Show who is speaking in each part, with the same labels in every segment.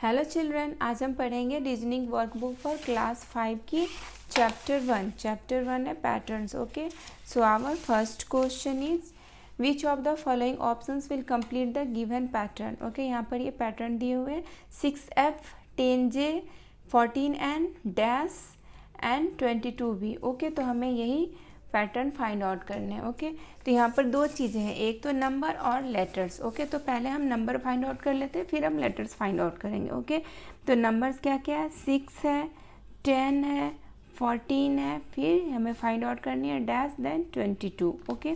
Speaker 1: Hello children, आज हम पढ़ेंगे रीजनिंग वर्कबुक फॉर क्लास 5 की चैप्टर 1 है patterns. Okay, so our first question is which of the following options will complete the given pattern. Okay, यहाँ पर ये pattern दिए हुए 6F 10J 14N dash and 22B। Okay, तो हमें यही पैटर्न फाइंड आउट करने हैं। ओके, तो यहाँ पर दो चीज़ें हैं, एक तो नंबर और लेटर्स। ओके, तो पहले हम नंबर फाइंड आउट कर लेते हैं, फिर हम लेटर्स फाइंड आउट करेंगे। ओके, तो नंबर्स क्या क्या है, 6 है, 10 है, 14 है, फिर हमें फाइंड आउट करनी है डैश देन 22। ओके,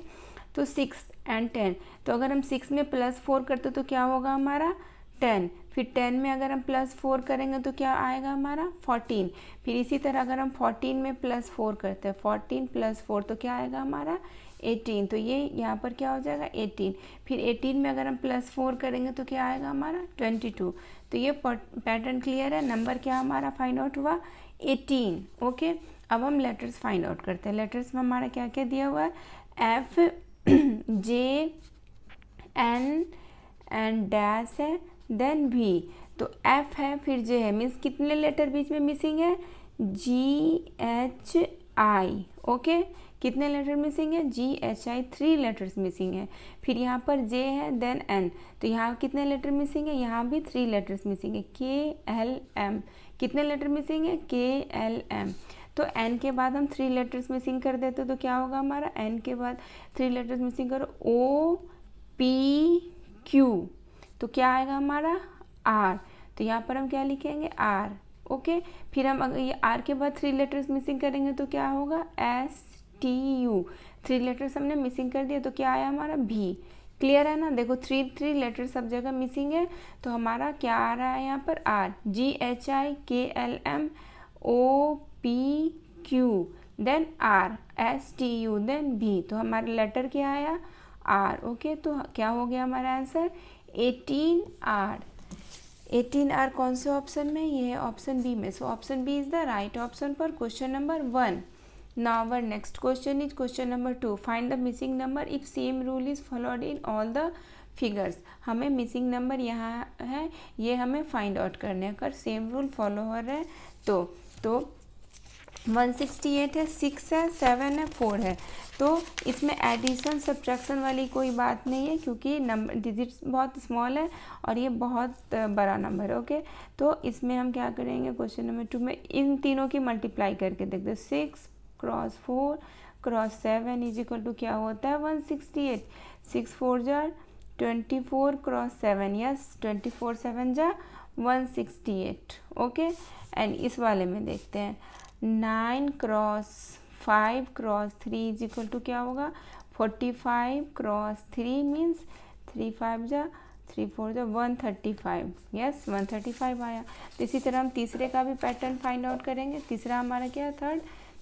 Speaker 1: तो 6 एंड 10, तो अगर हम 6 में +4 करते तो क्या होगा हमारा 10, फिर 10 में अगर हम +4 करेंगे तो क्या आएगा हमारा 14, फिर इसी तरह अगर हम 14 में +4 करते हैं 14 + 4 तो क्या आएगा हमारा 18, तो ये यहाँ पर क्या हो जाएगा 18, फिर 18 में अगर हम +4 करेंगे तो क्या आएगा हमारा 22। तो ये पैटर्न क्लियर है। नंबर क्या हमारा फाइंड आउट हुआ 18। ओके, अब हम लेटर्स फाइंड आउट करते हैं। लेटर्स में हमारा क्या क्या दिया हुआ है, F J N and dash है देन V। तो F है फिर J है, मीन्स कितने लेटर बीच में मिसिंग है GHI। ओके, कितने लेटर मिसिंग है GHI, 3 लेटर्स मिसिंग है। फिर यहाँ पर J है देन N, तो यहाँ कितने लेटर मिसिंग है, यहाँ भी 3 लेटर्स मिसिंग है KLM। कितने लेटर मिसिंग है KLM। तो N के बाद हम 3 लेटर्स मिसिंग कर देते तो क्या होगा हमारा, N के बाद 3 लेटर्स मिसिंग करो OPQ, तो क्या आएगा हमारा R, तो यहाँ पर हम क्या लिखेंगे R। ओके, फिर हम अगर ये R के बाद 3 लेटर्स मिसिंग करेंगे तो क्या होगा STU, 3 लेटर्स हमने मिसिंग कर दिया तो क्या आया हमारा V। क्लियर है ना, देखो 3 लेटर सब जगह मिसिंग है, तो हमारा क्या आ रहा है यहाँ पर R, GHI KLM OPQ then R STU then V, तो हमारा लेटर क्या आया R। ओके, तो क्या हो गया हमारा आंसर 18R। 18R कौन से ऑप्शन में, ये है ऑप्शन बी में, so option B is the right option for question number 1। Now our next question is question number 2, find the missing number if same rule is followed in all the figures. हमें missing number यहाँ है, ये हमें find out करने हैं, अगर same rule follow हो रहा है तो 168 है, 6 है, 7 है, 4 है, तो इसमें एडिशन सब्ट्रैक्शन वाली कोई बात नहीं है क्योंकि नंबर डिजिट्स बहुत स्मॉल है और ये बहुत बड़ा नंबर है। ओके, तो इसमें हम क्या करेंगे क्वेश्चन नंबर 2 में इन तीनों की मल्टीप्लाई करके देखते हैं। 6 × 4 × 7 इज इक्वल टू क्या होता है 168, 6 4 जा 24 × 7, यस 24 7 जा 168। ओके, एंड इस वाले में देखते हैं 9 × 5 × 3 इज इक्वल टू क्या होगा 45 × 3 मीन्स 3 5 जा 3 4 जा 135, यस 135 आया। तो इसी तरह हम तीसरे का भी पैटर्न फाइंड आउट करेंगे। तीसरा हमारा क्या है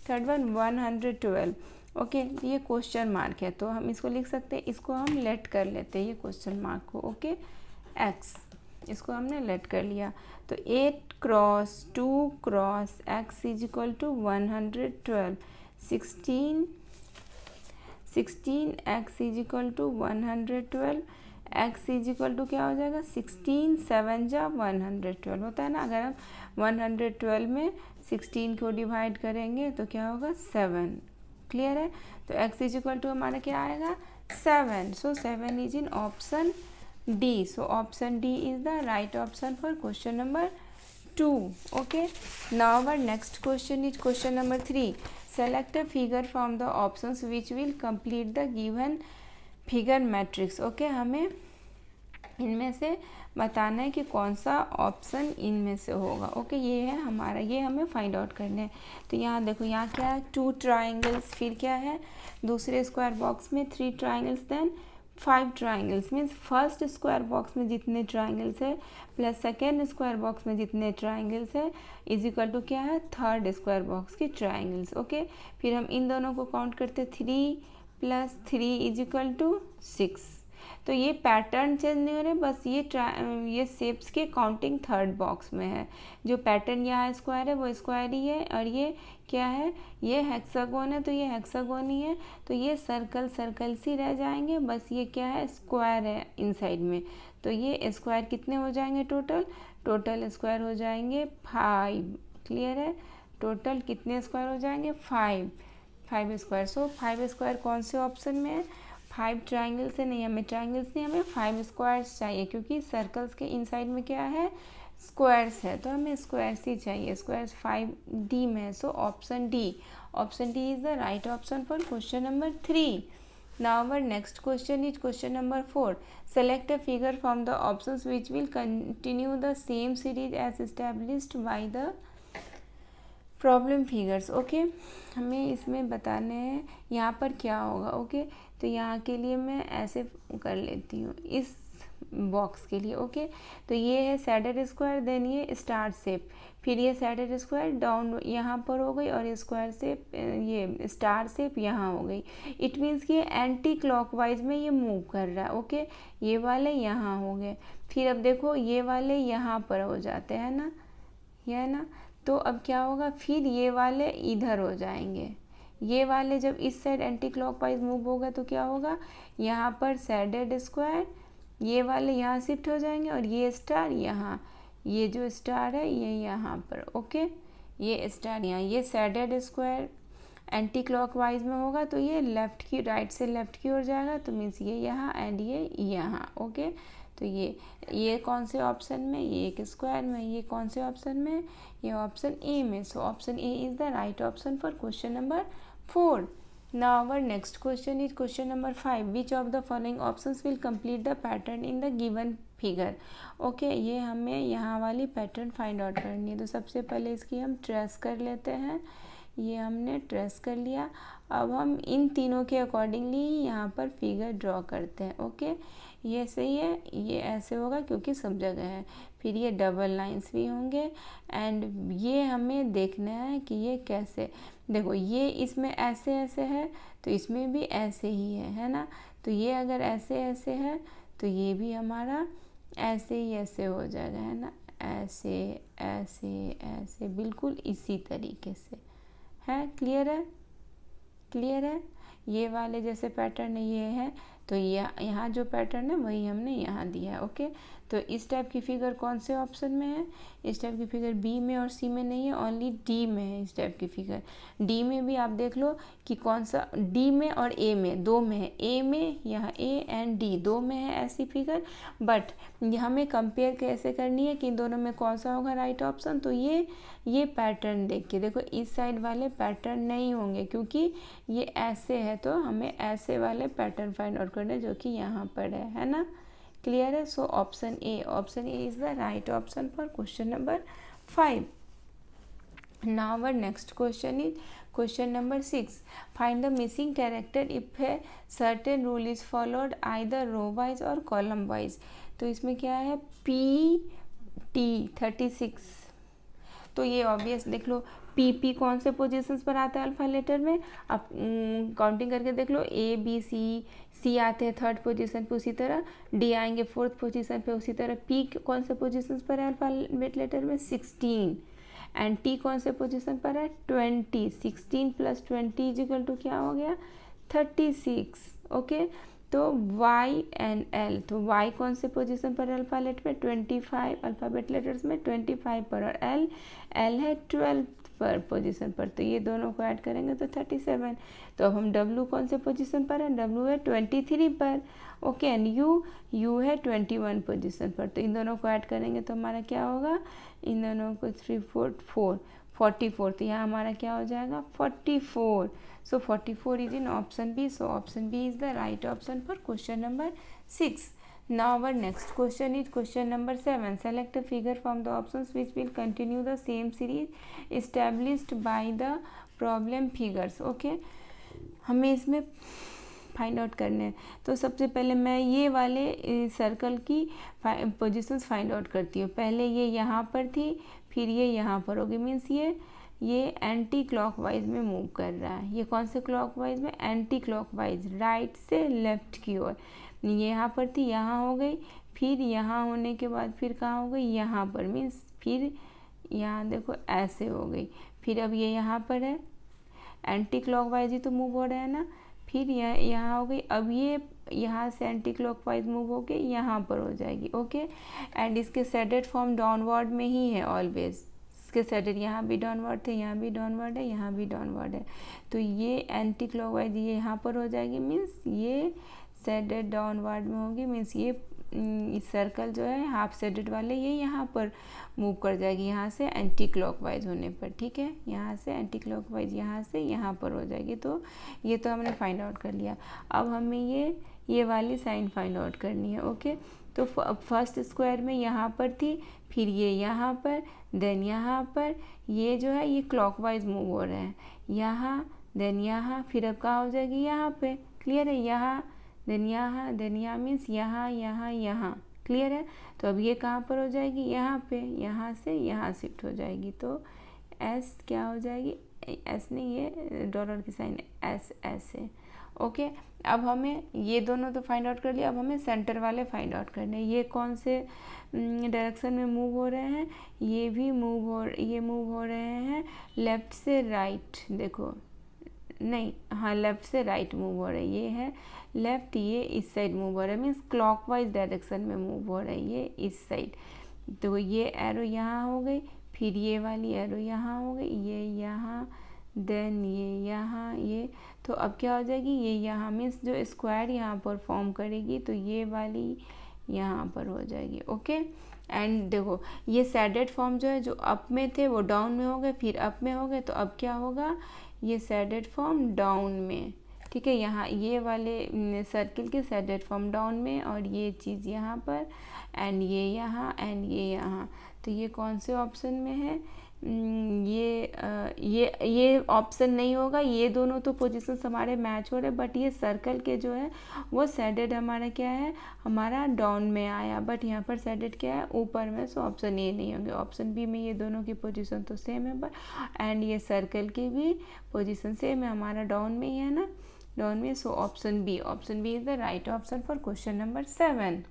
Speaker 1: थर्ड वन 112। ओके, ये क्वेश्चन मार्क है तो हम इसको लिख सकते हैं, इसको हम लेट कर लेते हैं ये क्वेश्चन मार्क को। ओके, एक्स, इसको हमने लेट कर लिया, तो 8 × 2 × x is equal to 112, 16 x is equal to 112, x is equal to क्या हो जाएगा 16 7 जा 112 होता है ना। अगर हम 112 में 16 को डिवाइड करेंगे तो क्या होगा 7। क्लियर है, तो x इज इक्वल टू हमारा क्या आएगा 7, सो 7 is in option D, so option D is the right option for question number 2. Okay, now our next question is question number 3. Select a figure from the options which will complete the given figure matrix. Okay, हमें इनमें से बताना है कि कौन सा option इनमें से होगा। ओके, ये है हमारा, ये हमें फाइंड आउट करना है। तो यहाँ देखो, यहाँ क्या है 2 ट्राइंगल्स, फिर क्या है दूसरे स्क्वायर बॉक्स में 3 triangles then 5 triangles, means first square box में जितने ट्राइंगल्स है प्लस सेकेंड स्क्वायर बॉक्स में जितने ट्राइंगल्स है इज इक्वल टू क्या है थर्ड स्क्वायर बॉक्स की ट्राइंगल्स। ओके, फिर हम इन दोनों को काउंट करते 3 + 3 इज इक्वल टू 6। तो ये पैटर्न चेंज नहीं हो रहे, बस ये शेप्स के काउंटिंग थर्ड बॉक्स में है। जो पैटर्न यहाँ स्क्वायर है वो स्क्वायर ही है, और ये क्या है ये हेक्सागोन है तो ये हेक्सागोन ही है। तो ये सर्कल सी रह जाएंगे, बस ये क्या है स्क्वायर है इनसाइड में। तो ये स्क्वायर कितने हो जाएंगे टोटल स्क्वायर हो जाएंगे 5। क्लियर है, टोटल कितने स्क्वायर हो जाएंगे 5 स्क्वायर। सो 5 स्क्वायर कौन से ऑप्शन में है, 5 ट्राइंगल से नहीं, हमें ट्राइंगल्स नहीं, हमें 5 स्क्वायर्स चाहिए, क्योंकि सर्कल्स के इनसाइड में क्या है स्क्वायर्स है, तो हमें स्क्वायर्स ही चाहिए। स्क्वायर्स 5D में है, so option D is the right option for question number 3। Now our next question is question number 4. Select a figure from the options which will continue the same series as established by the problem figures. Okay हमें इसमें बताने हैं यहाँ पर क्या होगा। Okay तो यहाँ के लिए मैं ऐसे कर लेती हूँ इस बॉक्स के लिए। ओके तो ये है सैडर स्क्वायर, देन ये स्टार शेप, फिर ये सैडर स्क्वायर डाउन यहाँ पर हो गई और स्क्वायर शेप ये स्टार शेप यहाँ हो गई। इट मीन्स कि एंटी क्लॉकवाइज में ये मूव कर रहा है। ओके ये वाले यहाँ हो गए, फिर अब देखो ये वाले यहाँ पर हो जाते हैं ना, ये है ना, तो अब क्या होगा फिर ये वाले इधर हो जाएंगे। ये वाले जब इस साइड एंटी क्लॉकवाइज मूव होगा तो क्या होगा, यहाँ पर सैडेड स्क्वायर, ये वाले यहाँ शिफ्ट हो जाएंगे और ये स्टार यहाँ, ये जो स्टार है ये यहाँ पर। ओके ये स्टार यहाँ, ये सैडेड स्क्वायर एंटी क्लॉकवाइज में होगा तो ये लेफ्ट की राइट से लेफ्ट की ओर जाएगा, तो मीन्स ये यहाँ एंड ये यहाँ। ओके तो ये कौन से ऑप्शन में, ये एक स्क्वायर में, ये कौन से ऑप्शन में, ये ऑप्शन ए में। So option A is the right option for question number 4। Now our next question is question number 5. Which of the following options will complete the pattern in the given figure? Okay ये हमें यहाँ वाली pattern find out करनी है, तो सबसे पहले इसकी हम ट्रेस कर लेते हैं। ये हमने ट्रेस कर लिया, अब हम इन तीनों के अकॉर्डिंगली यहाँ पर फिगर ड्रॉ करते हैं। ओके ये सही है, ये ऐसे होगा क्योंकि सब जगह है, फिर ये डबल लाइंस भी होंगे एंड ये हमें देखना है कि ये कैसे, देखो ये इसमें ऐसे ऐसे है तो इसमें भी ऐसे ही है ना, तो ये अगर ऐसे ऐसे है तो ये भी हमारा ऐसे ही ऐसे हो जाएगा, है ना, ऐसे ऐसे ऐसे बिल्कुल इसी तरीके से है। क्लियर है, क्लियर है, ये वाले जैसे पैटर्न ये है तो यहाँ जो पैटर्न है वही हमने यहाँ दिया है। ओके तो इस टाइप की फिगर कौन से ऑप्शन में है, इस टाइप की फिगर बी में और सी में नहीं है, ओनली डी में है। इस टाइप की फिगर डी में भी आप देख लो कि कौन सा, डी में और ए में, दो में है, ए में यहाँ ए एंड डी दो में है ऐसी फिगर, बट हमें कंपेयर कैसे करनी है कि इन दोनों में कौन सा होगा राइट ऑप्शन। तो ये पैटर्न देख के देखो, इस साइड वाले पैटर्न नहीं होंगे क्योंकि ये ऐसे है, तो हमें ऐसे वाले पैटर्न फाइंड आउट करने जो कि यहाँ पर है ना। क्लियर है, so option A is the right option for question number 5। Now our next question is question number 6. Find the missing character if a certain rule is followed either row wise or column wise. तो इसमें क्या है PT 36, तो ये obvious देख लो P कौन से positions पर आता है अल्फ़ा लेटर में, आप काउंटिंग करके देख लो, ए बी सी आते हैं थर्ड पोजीशन पे, उसी तरह डी आएंगे फोर्थ पोजीशन पे, उसी तरह पी कौन से पोजीशंस पर है अल्फ़ाबेट लेटर में 16 एंड टी कौन से पोजीशन पर है 20। 16 + 20 इजिकल टू क्या हो गया 36। ओके तो वाई एंड एल, तो वाई कौन से पोजीशन पर अल्फ़ाबेट में 25 अल्फ़ाबेट लेटर्स में 25 पर, और एल है 12 पर पोजीशन पर, तो ये दोनों को ऐड करेंगे तो 37। तो अब हम डब्ल्यू कौन से पोजीशन पर है, डब्ल्यू है 23 पर। ओके एंड यू है 21 पोजीशन पर, तो इन दोनों को ऐड करेंगे तो हमारा क्या होगा, इन दोनों को 3 4 4 44, तो यहाँ हमारा क्या हो जाएगा 44। So 44 is in option B, so option B is the right option for question number 6। Now our next question is question number 7. Select a figure from the options which will continue the same series established by the problem figures. Okay, हमें इसमें find out करने हैं, तो सबसे पहले मैं ये वाले सर्कल की पोजीशंस फाइंड आउट करती हूँ। पहले ये यहाँ पर थी, फिर ये यहाँ पर होगी, मीन्स ये एंटी क्लॉकवाइज में मूव कर रहा है। ये कौन से क्लॉकवाइज में, एंटी क्लॉकवाइज, राइट से लेफ्ट की ओर। ये यहाँ पर थी, यहाँ हो गई, फिर यहाँ होने के बाद फिर कहाँ हो गई, यहाँ पर, मीन्स फिर यहाँ देखो ऐसे हो गई, फिर अब ये यहाँ पर है, एंटी क्लॉकवाइज ही तो मूव हो रहा है ना, फिर यहाँ हो गई। अब ये यहाँ से एंटी क्लॉकवाइज मूव होके यहाँ पर हो जाएगी। ओके, एंड इसके शेडेड फॉर्म डाउनवर्ड में ही है ऑलवेज। इसके शेडेड यहाँ भी डाउनवर्ड थे, यहाँ भी डाउनवर्ड है, यहाँ भी डाउनवर्ड है, तो ये एंटी क्लॉकवाइज ये यहाँ पर हो जाएगी, मीन्स ये शेडेड डाउनवर्ड में होगी, मीन्स ये सर्कल जो है हाफ शेडेड वाले ये यहाँ पर मूव कर जाएगी, यहाँ से एंटी क्लॉकवाइज होने पर। ठीक है, यहाँ से एंटी क्लॉकवाइज यहाँ से यहाँ पर हो जाएगी। तो ये तो हमने फाइंड आउट कर लिया। अब हमें ये वाली साइन फाइंड आउट करनी है। ओके, तो फर्स्ट स्क्वायर में यहाँ पर थी, फिर ये यहाँ पर, देन यहाँ पर, ये जो है ये क्लॉकवाइज मूव हो रहे हैं, यहाँ देन यहाँ, फिर अब कहाँ हो जाएगी यहाँ पे। क्लियर है, यहाँ देन यहाँ, देन यहाँ मीन्स यहाँ यहाँ यहाँ। क्लियर है, तो अब ये कहाँ पर हो जाएगी, यहाँ पे, यहाँ से यहाँ शिफ्ट हो जाएगी। तो एस क्या हो जाएगी, एस नहीं, ये डॉलर की साइन एस है। ओके, अब हमें ये दोनों तो फाइंड आउट कर लिया, अब हमें सेंटर वाले फाइंड आउट करने हैं। ये कौन से डायरेक्शन में मूव हो रहे हैं, ये भी मूव हो रहे हैं लेफ़्ट से राइट। देखो नहीं, हाँ लेफ़्ट से राइट मूव हो रही है, ये है लेफ़्ट, ये इस साइड मूव हो रहा है, मीन्स क्लॉकवाइज डायरेक्शन में मूव हो रहा है, ये इस साइड। तो ये एरो यहाँ हो गई, फिर ये वाली एरो यहाँ हो गई, ये यहाँ, देन ये यहाँ, ये। तो अब क्या हो जाएगी, ये यहाँ, मीन्स जो स्क्वायर यहाँ पर फॉर्म करेगी तो ये वाली यहाँ पर हो जाएगी। ओके, एंड देखो ये शेडेड फॉर्म जो है, जो अप में थे वो डाउन में हो गए, फिर अप में हो गए, तो अब क्या होगा, ये शेडेड फॉर्म डाउन में। ठीक है, यहाँ ये वाले सर्किल के शेडेड फॉर्म डाउन में, और ये चीज़ यहाँ पर, एंड ये यहाँ, एंड ये यहाँ। तो ये कौन से ऑप्शन में है, ये ऑप्शन नहीं होगा, ये दोनों तो पोजीशंस हमारे मैच हो रहे, बट ये सर्कल के जो है वो शेडेड हमारा क्या है, हमारा डाउन में आया, बट यहाँ पर शेडेड क्या है, ऊपर में। सो ऑप्शन ए नहीं होंगे, ऑप्शन बी में ये दोनों की पोजीशन तो सेम है, बट एंड ये सर्कल की भी पोजीशन सेम है, हमारा डाउन में ही है ना, डाउन में। So option B is the right option for question number 7.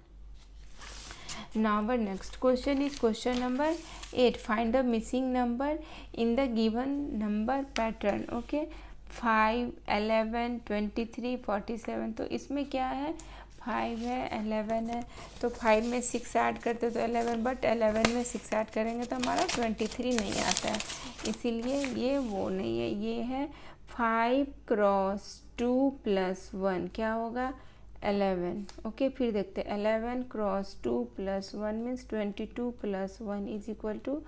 Speaker 1: Now our next question is question number 8. Find the missing number in the given number pattern. Okay, 5, 11, 23, 47. तो इसमें क्या है, 5 है, 11 है, तो 5 में 6 ऐड करते तो 11, बट 11 में 6 ऐड करेंगे तो हमारा 23 नहीं आता है, इसीलिए ये वो नहीं है, ये है 5 क्रॉस 2 + 1 क्या होगा, 11. ओके, फिर देखते हैं 11 क्रॉस 2 + 1 मीन्स 22 + 1 =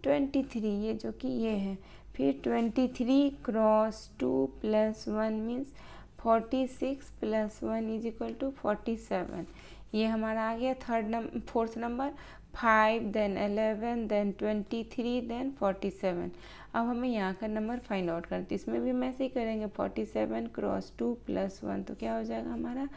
Speaker 1: 23, ये जो कि ये है। फिर 23 क्रॉस 2 + 1 मीन्स 46 + 1 = 47, ये हमारा आ गया fourth number. 5 then 11 then 23 then 47। अब हमें यहाँ का नंबर फाइंड आउट करते, इसमें भी हम ऐसे ही करेंगे, 47 क्रॉस 2 + 1 तो क्या हो जाएगा हमारा,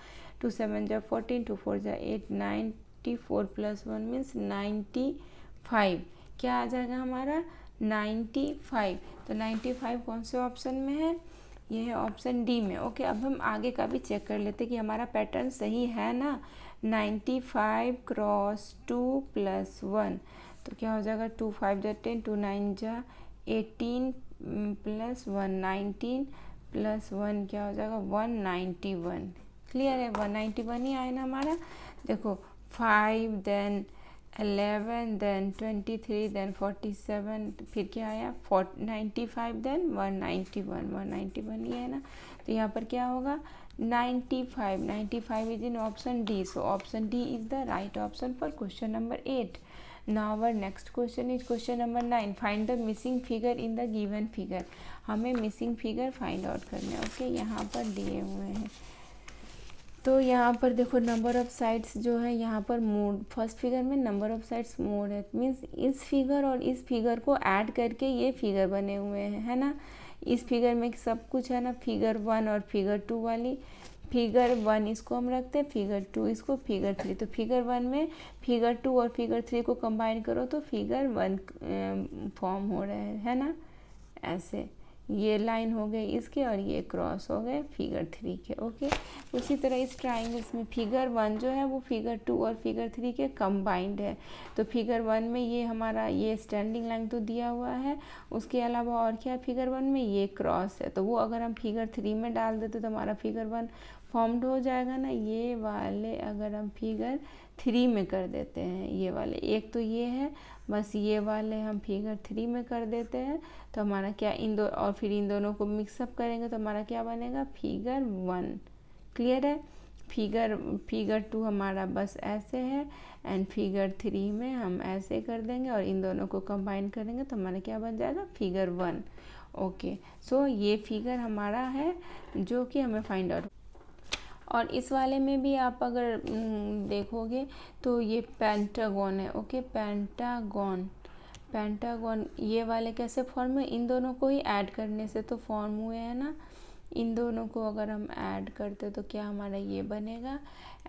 Speaker 1: 2 7 = 14, 2 4 = 8, 94 + 1 मीन्स 95, क्या आ जाएगा हमारा 95। तो 95 कौन से ऑप्शन में है, ये है ऑप्शन डी में। ओके, अब हम आगे का भी चेक कर लेते कि हमारा पैटर्न सही है ना। 95 क्रॉस 2 + 1 तो क्या हो जाएगा, 2 5 = 10, 2 9 = 18 + 1 19 + 1 क्या हो जाएगा 191। क्लियर है, 191 ही आया ना हमारा। देखो 5 देन 11 देन 23 देन 47, फिर क्या आया 95 देन 191 ही है ना। तो यहाँ पर क्या होगा 95 is in option D. So option D is the right option for question number 8. Now our next question is question number 9. Find the missing figure in the given figure. हमें मिसिंग फिगर फाइंड आउट करना है। Okay, यहाँ पर दिए हुए हैं, तो यहाँ पर देखो नंबर ऑफ साइड्स जो है यहाँ पर मोड, फर्स्ट फिगर में नंबर ऑफ साइड्स मोड है, मीन्स इस फिगर और इस फिगर को ऐड करके ये फिगर बने हुए हैं, है ना। इस फिगर में सब कुछ है ना, फिगर 1 और फिगर 2 वाली। फिगर 1 इसको हम रखते हैं, फिगर 2 इसको, फिगर 3। तो फिगर 1 में फिगर 2 और फिगर 3 को कंबाइन करो तो फिगर 1 फॉर्म हो रहे हैं, है ना, ऐसे। ये लाइन हो गई इसके और ये क्रॉस हो गए फिगर 3 के। ओके, उसी तरह इस ट्राइंगल्स में फिगर 1 जो है वो फिगर 2 और फिगर 3 के कंबाइंड है। तो फिगर 1 में ये हमारा ये स्टैंडिंग लाइन तो दिया हुआ है, उसके अलावा और क्या है फिगर 1 में ये क्रॉस है। तो वो अगर हम फिगर 3 में डाल देते तो हमारा फिगर 1 फॉर्म्ड हो जाएगा ना। ये वाले अगर हम फिगर 3 में कर देते हैं, ये वाले एक तो ये है, बस ये वाले हम फिगर 3 में कर देते हैं तो हमारा क्या इन दो और फिर इन दोनों को मिक्सअप करेंगे तो हमारा क्या बनेगा फिगर 1। क्लियर है। फिगर 2 हमारा बस ऐसे है एंड फिगर 3 में हम ऐसे कर देंगे और इन दोनों को कंबाइन करेंगे तो हमारा क्या बन जाएगा फिगर 1। ओके, सो ये फिगर हमारा है जो कि हमें फाइंड आउट। और इस वाले में भी आप अगर देखोगे तो ये पेंटागन है। ओके, पेंटागन ये वाले कैसे फॉर्म हुए, इन दोनों को ही ऐड करने से तो फॉर्म हुए हैं ना। इन दोनों को अगर हम ऐड करते तो क्या हमारा ये बनेगा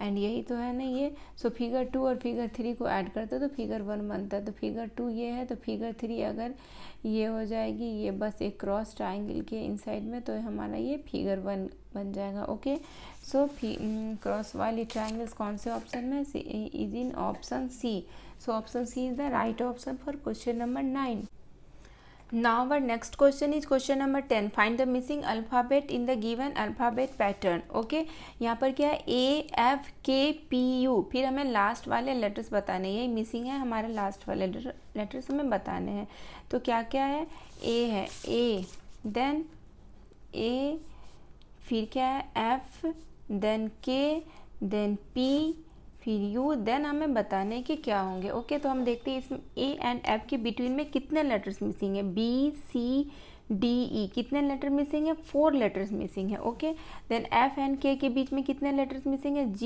Speaker 1: एंड यही तो है ना ये। सो फिगर 2 और फिगर 3 को ऐड करते तो फिगर 1 बनता है। तो फिगर 2 ये है तो फिगर 3 अगर ये हो जाएगी, ये बस एक क्रॉस ट्राइंगल के इनसाइड में, तो हमारा ये फिगर 1 बन जाएगा। ओके, सो क्रॉस वाली ट्राइंगल्स कौन से ऑप्शन में, is in option C. So option C is the right option for question number 9. Now our next question is question number 10. Find the missing alphabet in the given alphabet pattern. Okay, यहाँ पर क्या है AFKPU, फिर हमें last वाले letters बताने हैं। ये मिसिंग है हमारे लास्ट वाले लेटर्स हमें बताने हैं। तो क्या क्या है, A है, A, देन A, फिर क्या है F, then K, then P, फिर U, देन हमें बताने कि क्या होंगे। ओके, तो हम देखते हैं इसमें A एंड F के बिटवीन में कितने लेटर्स मिसिंग है। B, C, D, E कितने लेटर मिसिंग है, 4 लेटर्स मिसिंग है। Okay, then F and K के बीच में कितने लेटर्स मिसिंग है, G,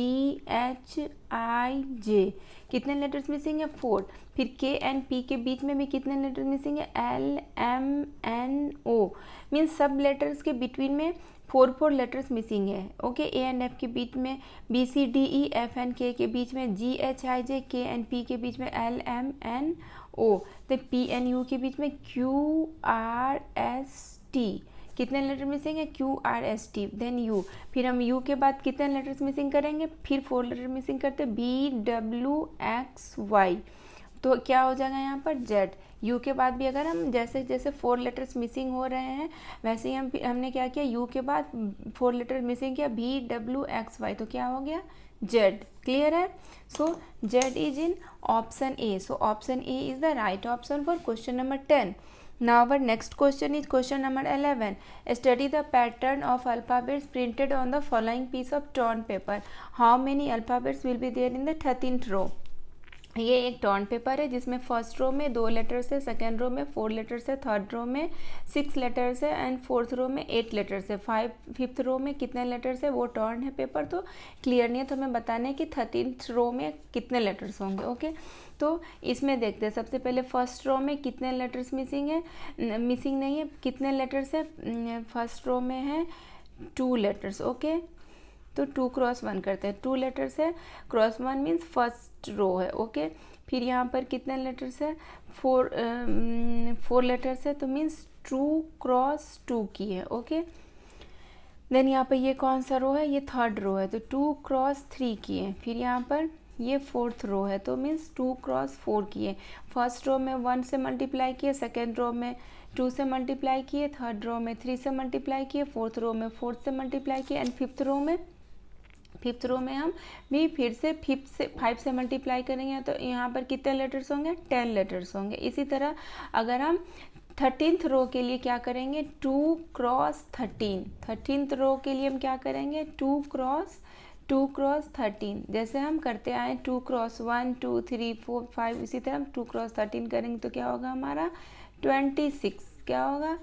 Speaker 1: H, I, J कितने लेटर्स मिसिंग है, 4। फिर K एंड P के बीच में भी कितने लेटर्स मिसिंग है, L, M, N, O means सब लेटर्स के बिटवीन में 4 लेटर्स मिसिंग है। ओके, A एंड F के बीच में B, C, D, E, F and K के बीच में G, H, I, J, K and P के बीच में L, M, N, O, तो P एंड U के बीच में Q, R, S, T कितने लेटर मिसिंग है, Q, R, S, T, then U। फिर हम U के बाद कितने लेटर्स मिसिंग करेंगे, फिर 4 लेटर मिसिंग करते B, W, X, Y, तो क्या हो जाएगा यहाँ पर Z। U के बाद भी अगर हम जैसे जैसे 4 लेटर्स मिसिंग हो रहे हैं वैसे ही हमने क्या किया, U के बाद 4 लेटर मिसिंग किया B, W, X, Y, तो क्या हो गया Z। क्लियर है। सो Z is in option A. So option A is the right option for question number 10. Now our next question is question number 11. Study the pattern of alphabets printed on the following piece of torn paper. How many alphabets will be there in the 13th row? ये एक torn paper है जिसमें first row में 2 letters है, second row में 4 letters है, third row में 6 letters है एंड फोर्थ रो में 8 लेटर्स है। फिफ्थ रो में कितने लेटर्स है, वो टॉर्न है पेपर तो क्लियर नहीं है, तो हमें बताना है कि 13th रो में कितने लेटर्स होंगे। ओके, तो इसमें देखते हैं सबसे पहले फर्स्ट रो में कितने लेटर्स मिसिंग है, मिसिंग नहीं है, कितने लेटर्स है, फर्स्ट रो में है 2 लेटर्स। ओके, तो 2 क्रॉस 1 करते हैं, 2 लेटर्स है, क्रॉस 1 मीन्स फर्स्ट रो है। ओके, फिर यहाँ पर कितने लेटर्स है, 4 लेटर्स है, तो मीन्स 2 क्रॉस 2 की है। ओके, देन यहाँ पर ये कौन सा रो है, ये थर्ड रो है, तो 2 क्रॉस 3 की है। फिर यहाँ पर ये फोर्थ रो है तो मीन्स 2 क्रॉस 4 की है। फर्स्ट रो में 1 से मल्टीप्लाई किए, सेकेंड रो में 2 से मल्टीप्लाई किए, थर्ड रो में 3 से मल्टीप्लाई किए, फोर्थ रो में 4 से मल्टीप्लाई किए एंड फिफ्थ रो में हम भी फिर से 5 से मल्टीप्लाई करेंगे, तो यहाँ पर कितने लेटर्स होंगे, 10 लेटर्स होंगे। इसी तरह अगर हम 13th रो के लिए क्या करेंगे, 2 क्रॉस 13, 13th रो के लिए हम क्या करेंगे, 2 क्रॉस 13, जैसे हम करते आए 2 क्रॉस 1, 2, 3, 4, 5, इसी तरह हम 2 क्रॉस 13 करेंगे तो क्या होगा हमारा 26, क्या होगा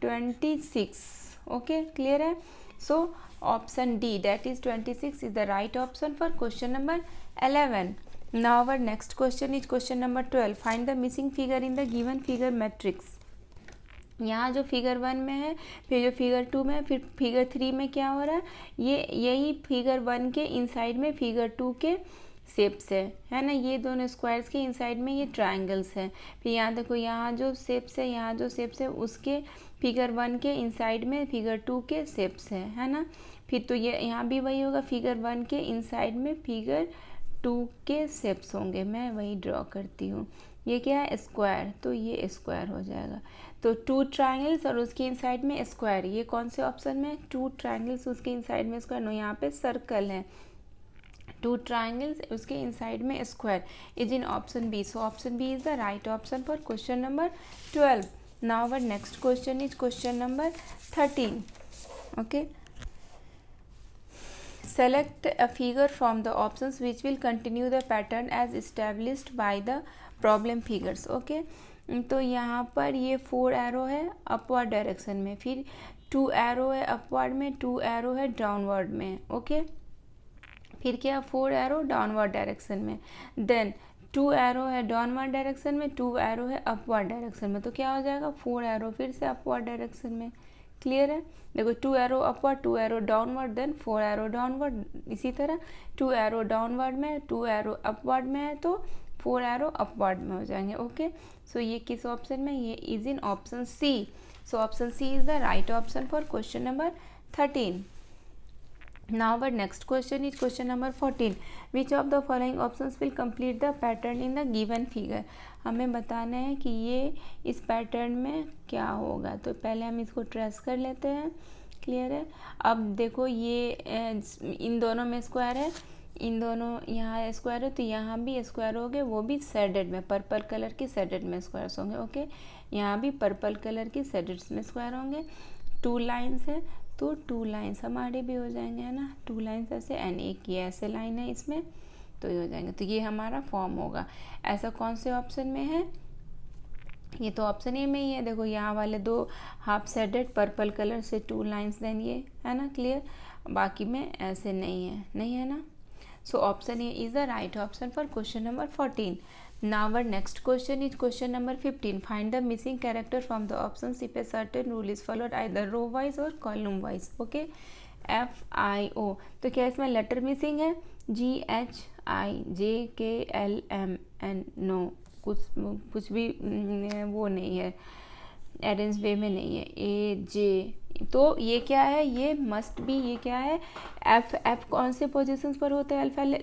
Speaker 1: 26। ओके, क्लियर है। So option D that is 26 is the right option for question number 11. Now our next question is question number 12. Find the missing figure in the given figure matrix. यहाँ जो फिगर 1 में है, फिर जो figure 2 में है, फिर फिगर 3 में क्या हो रहा है, ये यही फिगर 1 के इनसाइड में फिगर 2 के शेप्स है ना, ये दोनों स्क्वायर्स के इनसाइड में ये ट्रायंगल्स है। फिर यहाँ देखो, यहाँ जो शेप्स है, यहाँ जो शेप्स है उसके फिगर 1 के इनसाइड में फिगर 2 के शेप्स है ना। फिर तो ये यहाँ भी वही होगा, फिगर 1 के इनसाइड में फिगर 2 के शेप्स होंगे। मैं वही ड्रॉ करती हूँ। ये क्या है, स्क्वायर, तो ये स्क्वायर हो जाएगा। तो 2 ट्रायंगल्स और उसके इनसाइड में स्क्वायर, ये कौन से ऑप्शन में है, 2 ट्रायंगल्स उसके इनसाइड में स्क्वायर। नो, यहाँ पे सर्कल है, 2 ट्रायंगल्स उसके इनसाइड में square is in option B. So option B is the right option for question number 12. Now our next question is question number 13. Okay. Select a figure from the options which will continue the pattern as established by the problem figures. Okay. तो यहाँ पर ये 4 arrow है upward direction में, फिर 2 arrow है upward में, 2 arrow है डाउनवर्ड में। ओके, फिर क्या, 4 एरो डाउनवर्ड डायरेक्शन में, देन 2 एरो है डाउनवर्ड डायरेक्शन में, 2 एरो है अपवर्ड डायरेक्शन में। तो क्या हो जाएगा, 4 एरो फिर से अपवर्ड डायरेक्शन में। क्लियर है, देखो 2 arrow upward, 2 arrow downward, then 4 arrow downward. इसी तरह 2 एरो डाउनवर्ड में, 2 एरो अपवर्ड में है तो 4 एरो अपवर्ड में हो जाएंगे। ओके, सो ये किस ऑप्शन में, ये is in option C. So option C is the right option for question number 13. Now our next question is question number 14. Which of the following options will complete the pattern in the given figure? हमें बताना है कि ये इस pattern में क्या होगा। तो पहले हम इसको ट्रेस कर लेते हैं। क्लियर है, अब देखो ये इन दोनों में स्क्वायर है, इन दोनों यहाँ स्क्वायर है, तो यहाँ भी स्क्वायर हो गए, वो भी शेडेड में, पर्पल कलर की शेडेड में स्क्वायर्स होंगे। ओके, यहाँ भी पर्पल कलर की शेडेड्स में स्क्वायर होंगे। 2 लाइन्स है तो 2 लाइन्स हमारे भी हो जाएंगे, है ना, 2 लाइन्स ऐसे, एंड एक ये ऐसे लाइन है इसमें, तो ये हो जाएंगे। तो ये हमारा फॉर्म होगा। ऐसा कौन से ऑप्शन में है, ये तो ऑप्शन ए में ही है। देखो यहाँ वाले 2 हाफ शेडेड पर्पल कलर से 2 लाइन्स, देन ये है ना, क्लियर। बाकी में ऐसे नहीं है, नहीं है ना। So option A is the right option for question number 14. Now our next question is question number 15. Find the missing character from the options if a certain rule is followed either row wise or column wise. Okay, FIO. तो क्या इसमें letter missing है, GHIJKLMN, no, कुछ भी वो नहीं है, arrange वे में नहीं है, AJ। तो ये क्या है, ये मस्ट बी, ये क्या है, एफ कौन से पोजीशंस पर होते हैं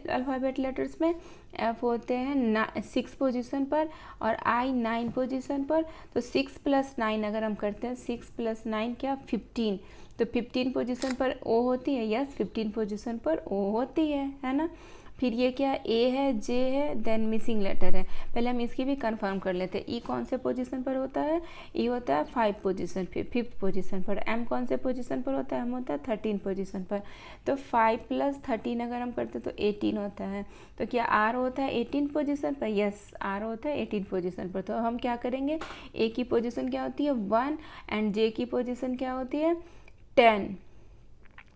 Speaker 1: अल्फ़ाबेट लेटर्स में, एफ होते हैं 6 पोजीशन पर और आई 9 पोजीशन पर। तो 6 + 9 अगर हम करते हैं, 6 + 9 क्या, 15। तो 15 पोजीशन पर ओ होती है, यस 15 पोजीशन पर ओ होती है ना। फिर ये क्या, ए है, जे है, देन मिसिंग लेटर है। पहले हम इसकी भी कंफर्म कर लेते हैं। ई कौन से पोजीशन पर होता है, ई होता है 5 पोजीशन, फिर 5th पोजीशन पर। एम कौन से पोजीशन पर होता है, एम होता है 13 पोजीशन पर। तो 5 + 13 अगर हम करते तो 18 होता है। तो क्या आर होता है 18 पोजीशन पर, यस आर होता है 18 पोजीशन पर। तो हम क्या करेंगे, ए की पोजीशन क्या होती है 1 एंड जे की पोजीशन क्या होती है 10,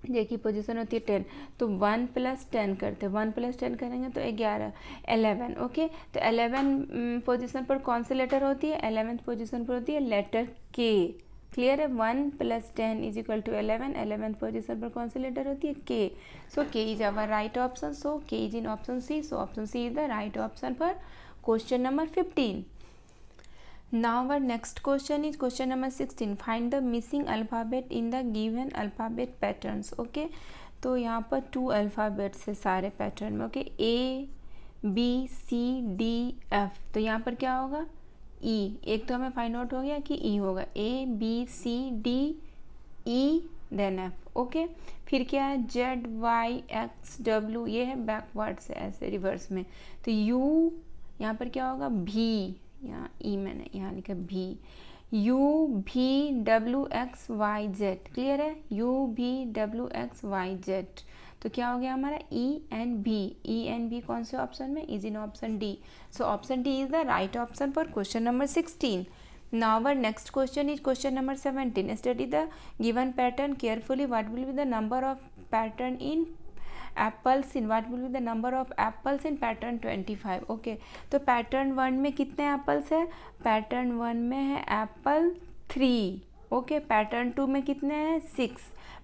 Speaker 1: जे की पोजीशन होती है 10। तो 1 + 10 करते हैं, 1 + 10 करेंगे तो 11। ओके, तो 11 पोजीशन पर कौन सी लेटर होती है, 11th पोजीशन पर होती है लेटर के। क्लियर है, 1 + 10 = 11, 11th पोजीशन पर कौन सी लेटर होती है, K. So K is our right option, so K is in option C. So option C is the right option for question number 15. Now our next question is question number 16. Find the missing alphabet in the given alphabet patterns. Okay, तो यहाँ पर 2 alphabets है सारे pattern में। Okay, ABCDF। तो यहाँ पर क्या होगा, E। एक तो हमें फाइंड आउट हो गया कि E होगा, ABCDE देन F। ओके, फिर क्या है, ZYXW, ये है बैकवर्ड से ऐसे रिवर्स में। तो U यहाँ पर क्या होगा, V, यहाँ ई मैंने यहाँ लिखा भी, UVWXYZ। क्लियर है, UVWXYZ। तो क्या हो गया हमारा ENB कौन से ऑप्शन में, is in option D. So option D is the right option for question number 16. Now our next question is question number 17. Study the given pattern carefully. What will be the number of pattern in apples in, what will be the number of apples in pattern 25. Okay, तो pattern 1 में कितने apples है, pattern 1 में है Apple 3. Okay, pattern 2 में कितने हैं 6,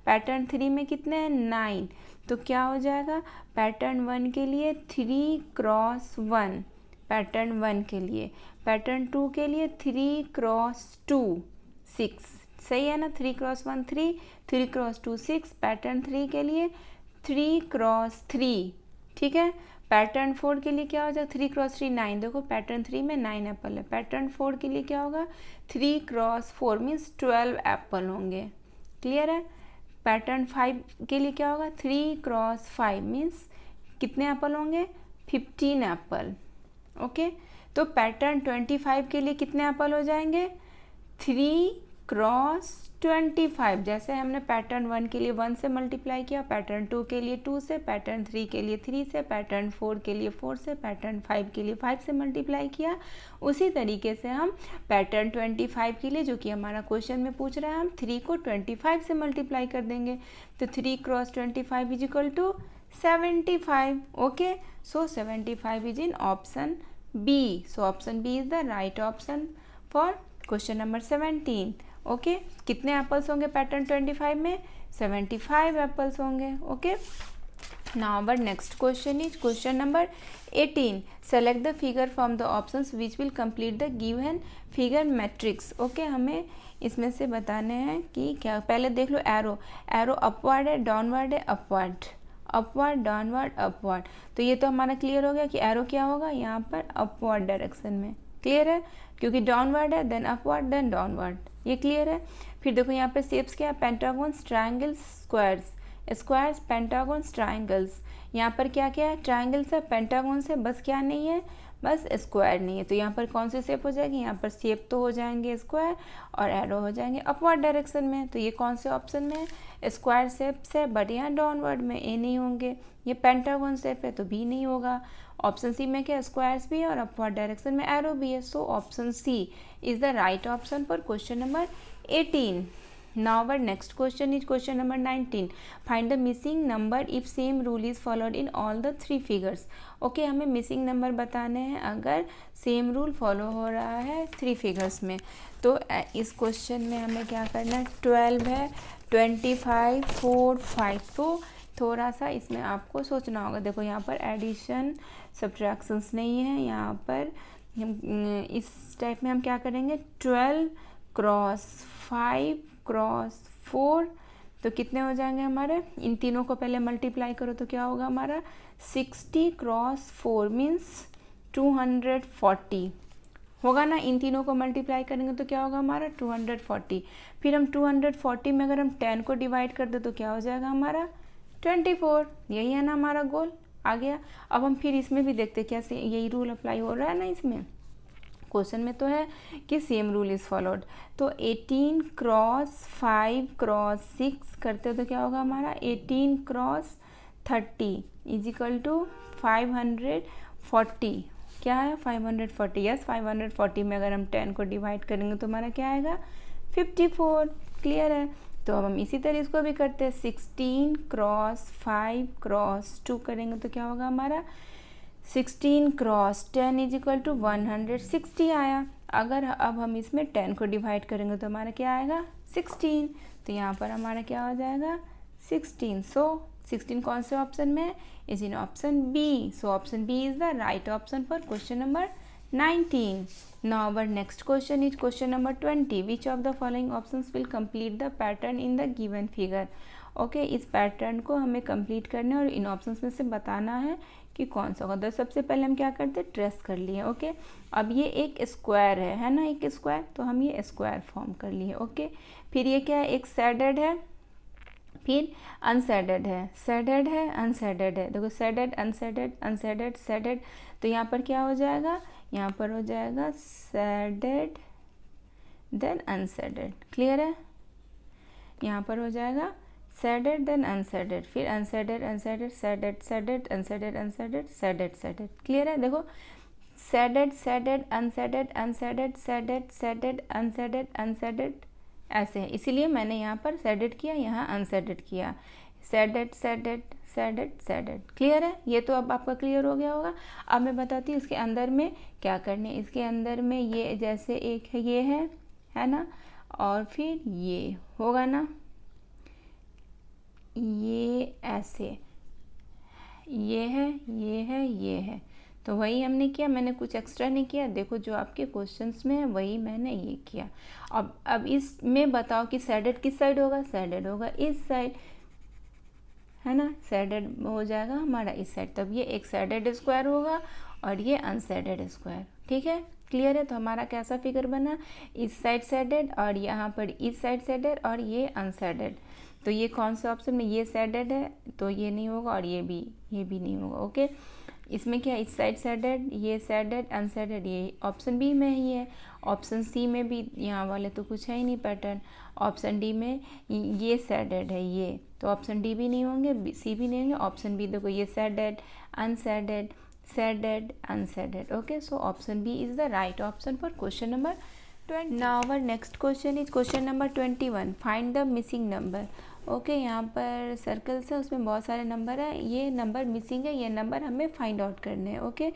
Speaker 1: pattern 3 में कितने हैं 9, तो क्या हो जाएगा, पैटर्न 1 के लिए 3x1, पैटर्न 1 के लिए, पैटर्न 2 के लिए 3x2 6, सही है ना, 3x1 3, 3x2 6, पैटर्न 3 के लिए 3x3, ठीक है। पैटर्न 4 के लिए क्या हो जाएगा, 3x3 9, देखो पैटर्न 3 में 9 एप्पल है, पैटर्न 4 के लिए क्या होगा, 3x4 मीन्स 12 एप्पल होंगे, क्लियर है। पैटर्न 5 के लिए क्या होगा, 3x5 मीन्स कितने एप्पल होंगे, 15 एप्पल, ओके। तो पैटर्न 25 के लिए कितने एप्पल हो जाएंगे, 3x25, जैसे हमने पैटर्न 1 के लिए 1 से मल्टीप्लाई किया, पैटर्न 2 के लिए 2 से, पैटर्न 3 के लिए 3 से, पैटर्न 4 के लिए 4 से, पैटर्न 5 के लिए 5 से मल्टीप्लाई किया, उसी तरीके से हम पैटर्न 25 के लिए, जो कि हमारा क्वेश्चन में पूछ रहा है, हम 3 को 25 से मल्टीप्लाई कर देंगे, तो 3x25 is equal to 75, okay. So 75 is in option B, so option B is the right option for question number 17, okay. कितने एप्पल्स होंगे पैटर्न 25 में, 75 एप्पल्स होंगे, okay. Now our next question is question number 18, select the figure from the options which will complete the given figure matrix, okay. हमें इसमें से बताने हैं कि क्या, पहले देख लो, एरो, एरो अपवर्ड है, डाउनवर्ड है, अपवर्ड, अपवर्ड डाउनवर्ड अपवर्ड, तो ये तो हमारा क्लियर हो गया कि एरो क्या होगा यहाँ पर अपवर्ड डायरेक्शन में, क्लियर है, क्योंकि डाउनवर्ड है, देन अपवर्ड, देन डाउनवर्ड, ये क्लियर है। फिर देखो यहाँ पे शेप्स क्या है, पेंटागॉन्स, ट्रायंगल्स, स्क्वायर्स, स्क्वायर्स, पेंटागॉन्स, ट्रायंगल्स, यहाँ पर क्या क्या है, ट्रायंगल्स है, पेंटागॉन्स है, बस क्या नहीं है, बस स्क्वायर नहीं है, तो यहाँ पर कौन सी शेप हो जाएगी, यहाँ पर शेप तो हो जाएंगे स्क्वायर और एरो हो जाएंगे अपवर्ड डायरेक्शन में, तो ये कौन से ऑप्शन में है, स्क्वायर शेप्स है, बट यहाँ डाउनवर्ड में ए नहीं होंगे, ये पेंटागॉन शेप है तो बी नहीं होगा, ऑप्शन सी में क्या, स्क्वायर्स भी है और अपवर्ड डायरेक्शन में एरो भी है, so option C is the right option for question number 18. Now our next question is question number 19. Find the missing number if same rule is followed in all the three figures. Okay हमें missing number बताने हैं अगर same rule follow हो रहा है 3 figures में, तो इस क्वेश्चन में हमें क्या करना है, 12 है, 25, 4, 5, तो थोड़ा सा इसमें आपको सोचना होगा। देखो यहाँ पर एडिशन सब्ट्रैक्शंस नहीं है, यहाँ पर हम इस टाइप में हम क्या करेंगे, 12 क्रॉस 5 क्रॉस 4, तो कितने हो जाएंगे हमारे, इन तीनों को पहले मल्टीप्लाई करो तो क्या होगा हमारा, 60 क्रॉस 4 मीन्स 240 होगा ना, इन तीनों को मल्टीप्लाई करेंगे तो क्या होगा हमारा 240, फिर हम 240 में अगर हम 10 को डिवाइड कर दे तो क्या हो जाएगा हमारा 24, यही है ना हमारा गोल, आ गया। अब हम फिर इसमें भी देखते क्या से यही रूल अप्लाई हो रहा है ना, इसमें क्वेश्चन में तो है कि सेम रूल इज़ फॉलोड, तो 18 क्रॉस 5 क्रॉस 6 करते तो क्या होगा हमारा 18 क्रॉस 30 इज इक्वल टू 540, क्या है 540, यस 540 में अगर हम 10 को डिवाइड करेंगे तो हमारा क्या आएगा 54, क्लियर है। तो अब हम इसी तरह इसको भी करते हैं, 16 क्रॉस 5 क्रॉस 2 करेंगे तो क्या होगा हमारा 16 क्रॉस 10 इज इक्वल टू 160 आया। अगर अब हम इसमें 10 को डिवाइड करेंगे तो हमारा क्या आएगा 16, तो यहाँ पर हमारा क्या हो जाएगा 16, सो 16 कौन से ऑप्शन में is in option B, so option B is the right option for question number 19. Now our next question is question number 20. Which of the following options will complete the pattern in the given figure? Okay इस pattern को हमें complete करना है और इन options में से बताना है कि कौन सा होगा। तो सबसे पहले हम क्या करते हैं, ट्रेस कर लिए, ओके। अब ये एक स्क्वायर है ना, एक स्क्वायर, तो हम ये स्क्वायर फॉर्म कर लिए, ओके। फिर ये क्या है, एक सैडेड है, फिर अनसैडेड है, सैडेड है, अनसैडेड है, देखो सैडेड अनसैडेड अनसैडेड सैडेड, तो यहाँ पर क्या हो जाएगा, यहाँ पर हो जाएगा सैडेड देन अनसैडेड, क्लियर है, यहाँ पर हो जाएगा सैडेड देन अनसैडेड, फिर अनसैडेड अनसैडेड shaded shaded अनसैडेड अनसैडेड shaded shaded, clear है। देखो सैडेड सैडेड अनसैडेड अनसैडेड सैडेड सैडेड अनसैडेड अनसैडेड ऐसे है, इसीलिए मैंने यहाँ पर सैडेड किया, यहाँ अनसैडेड किया, shaded shaded shaded shaded, clear है। ये तो अब आपका क्लियर हो गया होगा। अब मैं बताती हूँ इसके अंदर में क्या करने, इसके अंदर में ये जैसे एक है, ये है ना, और फिर ये होगा ना, ये ऐसे, ये है, ये है, ये है। तो वही हमने किया, मैंने कुछ एक्स्ट्रा नहीं किया। देखो जो आपके क्वेश्चंस में है वही मैंने ये किया। अब इसमें बताओ कि सैडेड किस साइड होगा? सैडेड होगा इस साइड, है ना। सैडेड हो जाएगा हमारा इस साइड, तब ये एक सैडेड स्क्वायर होगा और ये अनसैडेड स्क्वायर। ठीक है, क्लियर है। तो हमारा कैसा फिगर बना? इस साइड सैडेड और यहाँ पर इस साइड सैडेड और ये अनसैडेड। तो ये कौन सा ऑप्शन में? ये सैडेड है तो ये नहीं होगा और ये भी नहीं होगा। ओके, इसमें क्या? इस साइड सैडेड, ये सैडेड, अनसैडेड, ये ऑप्शन बी में ही है। ऑप्शन सी में भी यहाँ वाले तो कुछ है ही नहीं पैटर्न। ऑप्शन डी में ये सैडेड है ये, तो ऑप्शन डी भी नहीं होंगे, सी भी नहीं होंगे। ऑप्शन बी देखो, ये shaded, unshaded, shaded, unshaded. Okay, so option B is the right option for question number 20. Now our next question is question number 21. Find the missing number. Okay, यहाँ पर सर्कल्स है, उसमें बहुत सारे नंबर है। ये नंबर मिसिंग है, ये नंबर हमें फाइंड आउट करने हैं। ओके,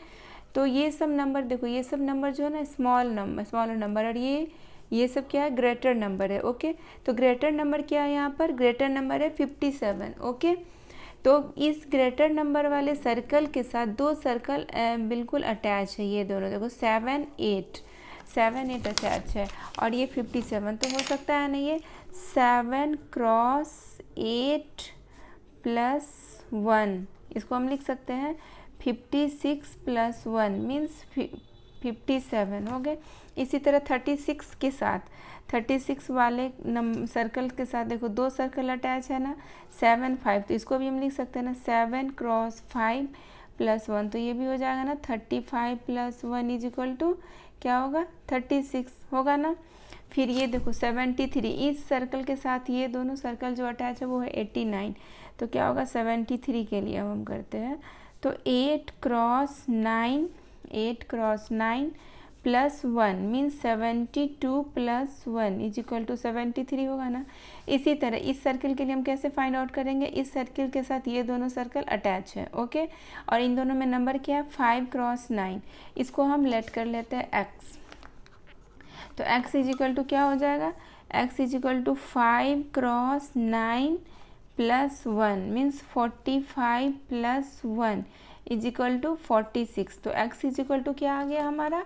Speaker 1: तो ये सब नंबर देखो, ये सब नंबर जो है ना स्मॉलर नंबर, और ये सब क्या है? ग्रेटर नंबर है। ओके, तो ग्रेटर नंबर क्या है? यहाँ पर ग्रेटर नंबर है 57। ओके, तो इस ग्रेटर नंबर वाले सर्कल के साथ दो सर्कल बिल्कुल अटैच है। ये दोनों देखो 7, 8 अटैच है और ये 57। तो हो सकता है ना ये 7 क्रॉस 8 प्लस 1, इसको हम लिख सकते हैं 56 प्लस 1 मीन्स 57 हो गए। इसी तरह 36 के साथ, 36 वाले सर्कल के साथ देखो दो सर्कल अटैच है ना, 7, 5, तो इसको भी हम लिख सकते हैं ना 7 क्रॉस 5 प्लस 1, तो ये भी हो जाएगा ना 35 प्लस 1 इज इक्वल टू क्या होगा? 36 होगा ना। फिर ये देखो 73, इस सर्कल के साथ ये दोनों सर्कल जो अटैच है वो है 89, तो क्या होगा? 73 के लिए हम करते हैं तो 8 cross 9 plus 1 means 72 plus 1 is equal to 73 होगा ना। इसी तरह इस सर्कल के लिए हम कैसे फाइंड आउट करेंगे? इस सर्कल के साथ ये दोनों सर्कल अटैच है। ओके, और इन दोनों में नंबर क्या है? 5 क्रॉस 9, इसको हम लेट कर लेते हैं x। तो x इज इक्वल टू क्या हो जाएगा? x is equal to 5 cross 9 plus 1 means 45 plus 1 is equal to 46। तो x इज इक्वल टू क्या आ गया हमारा?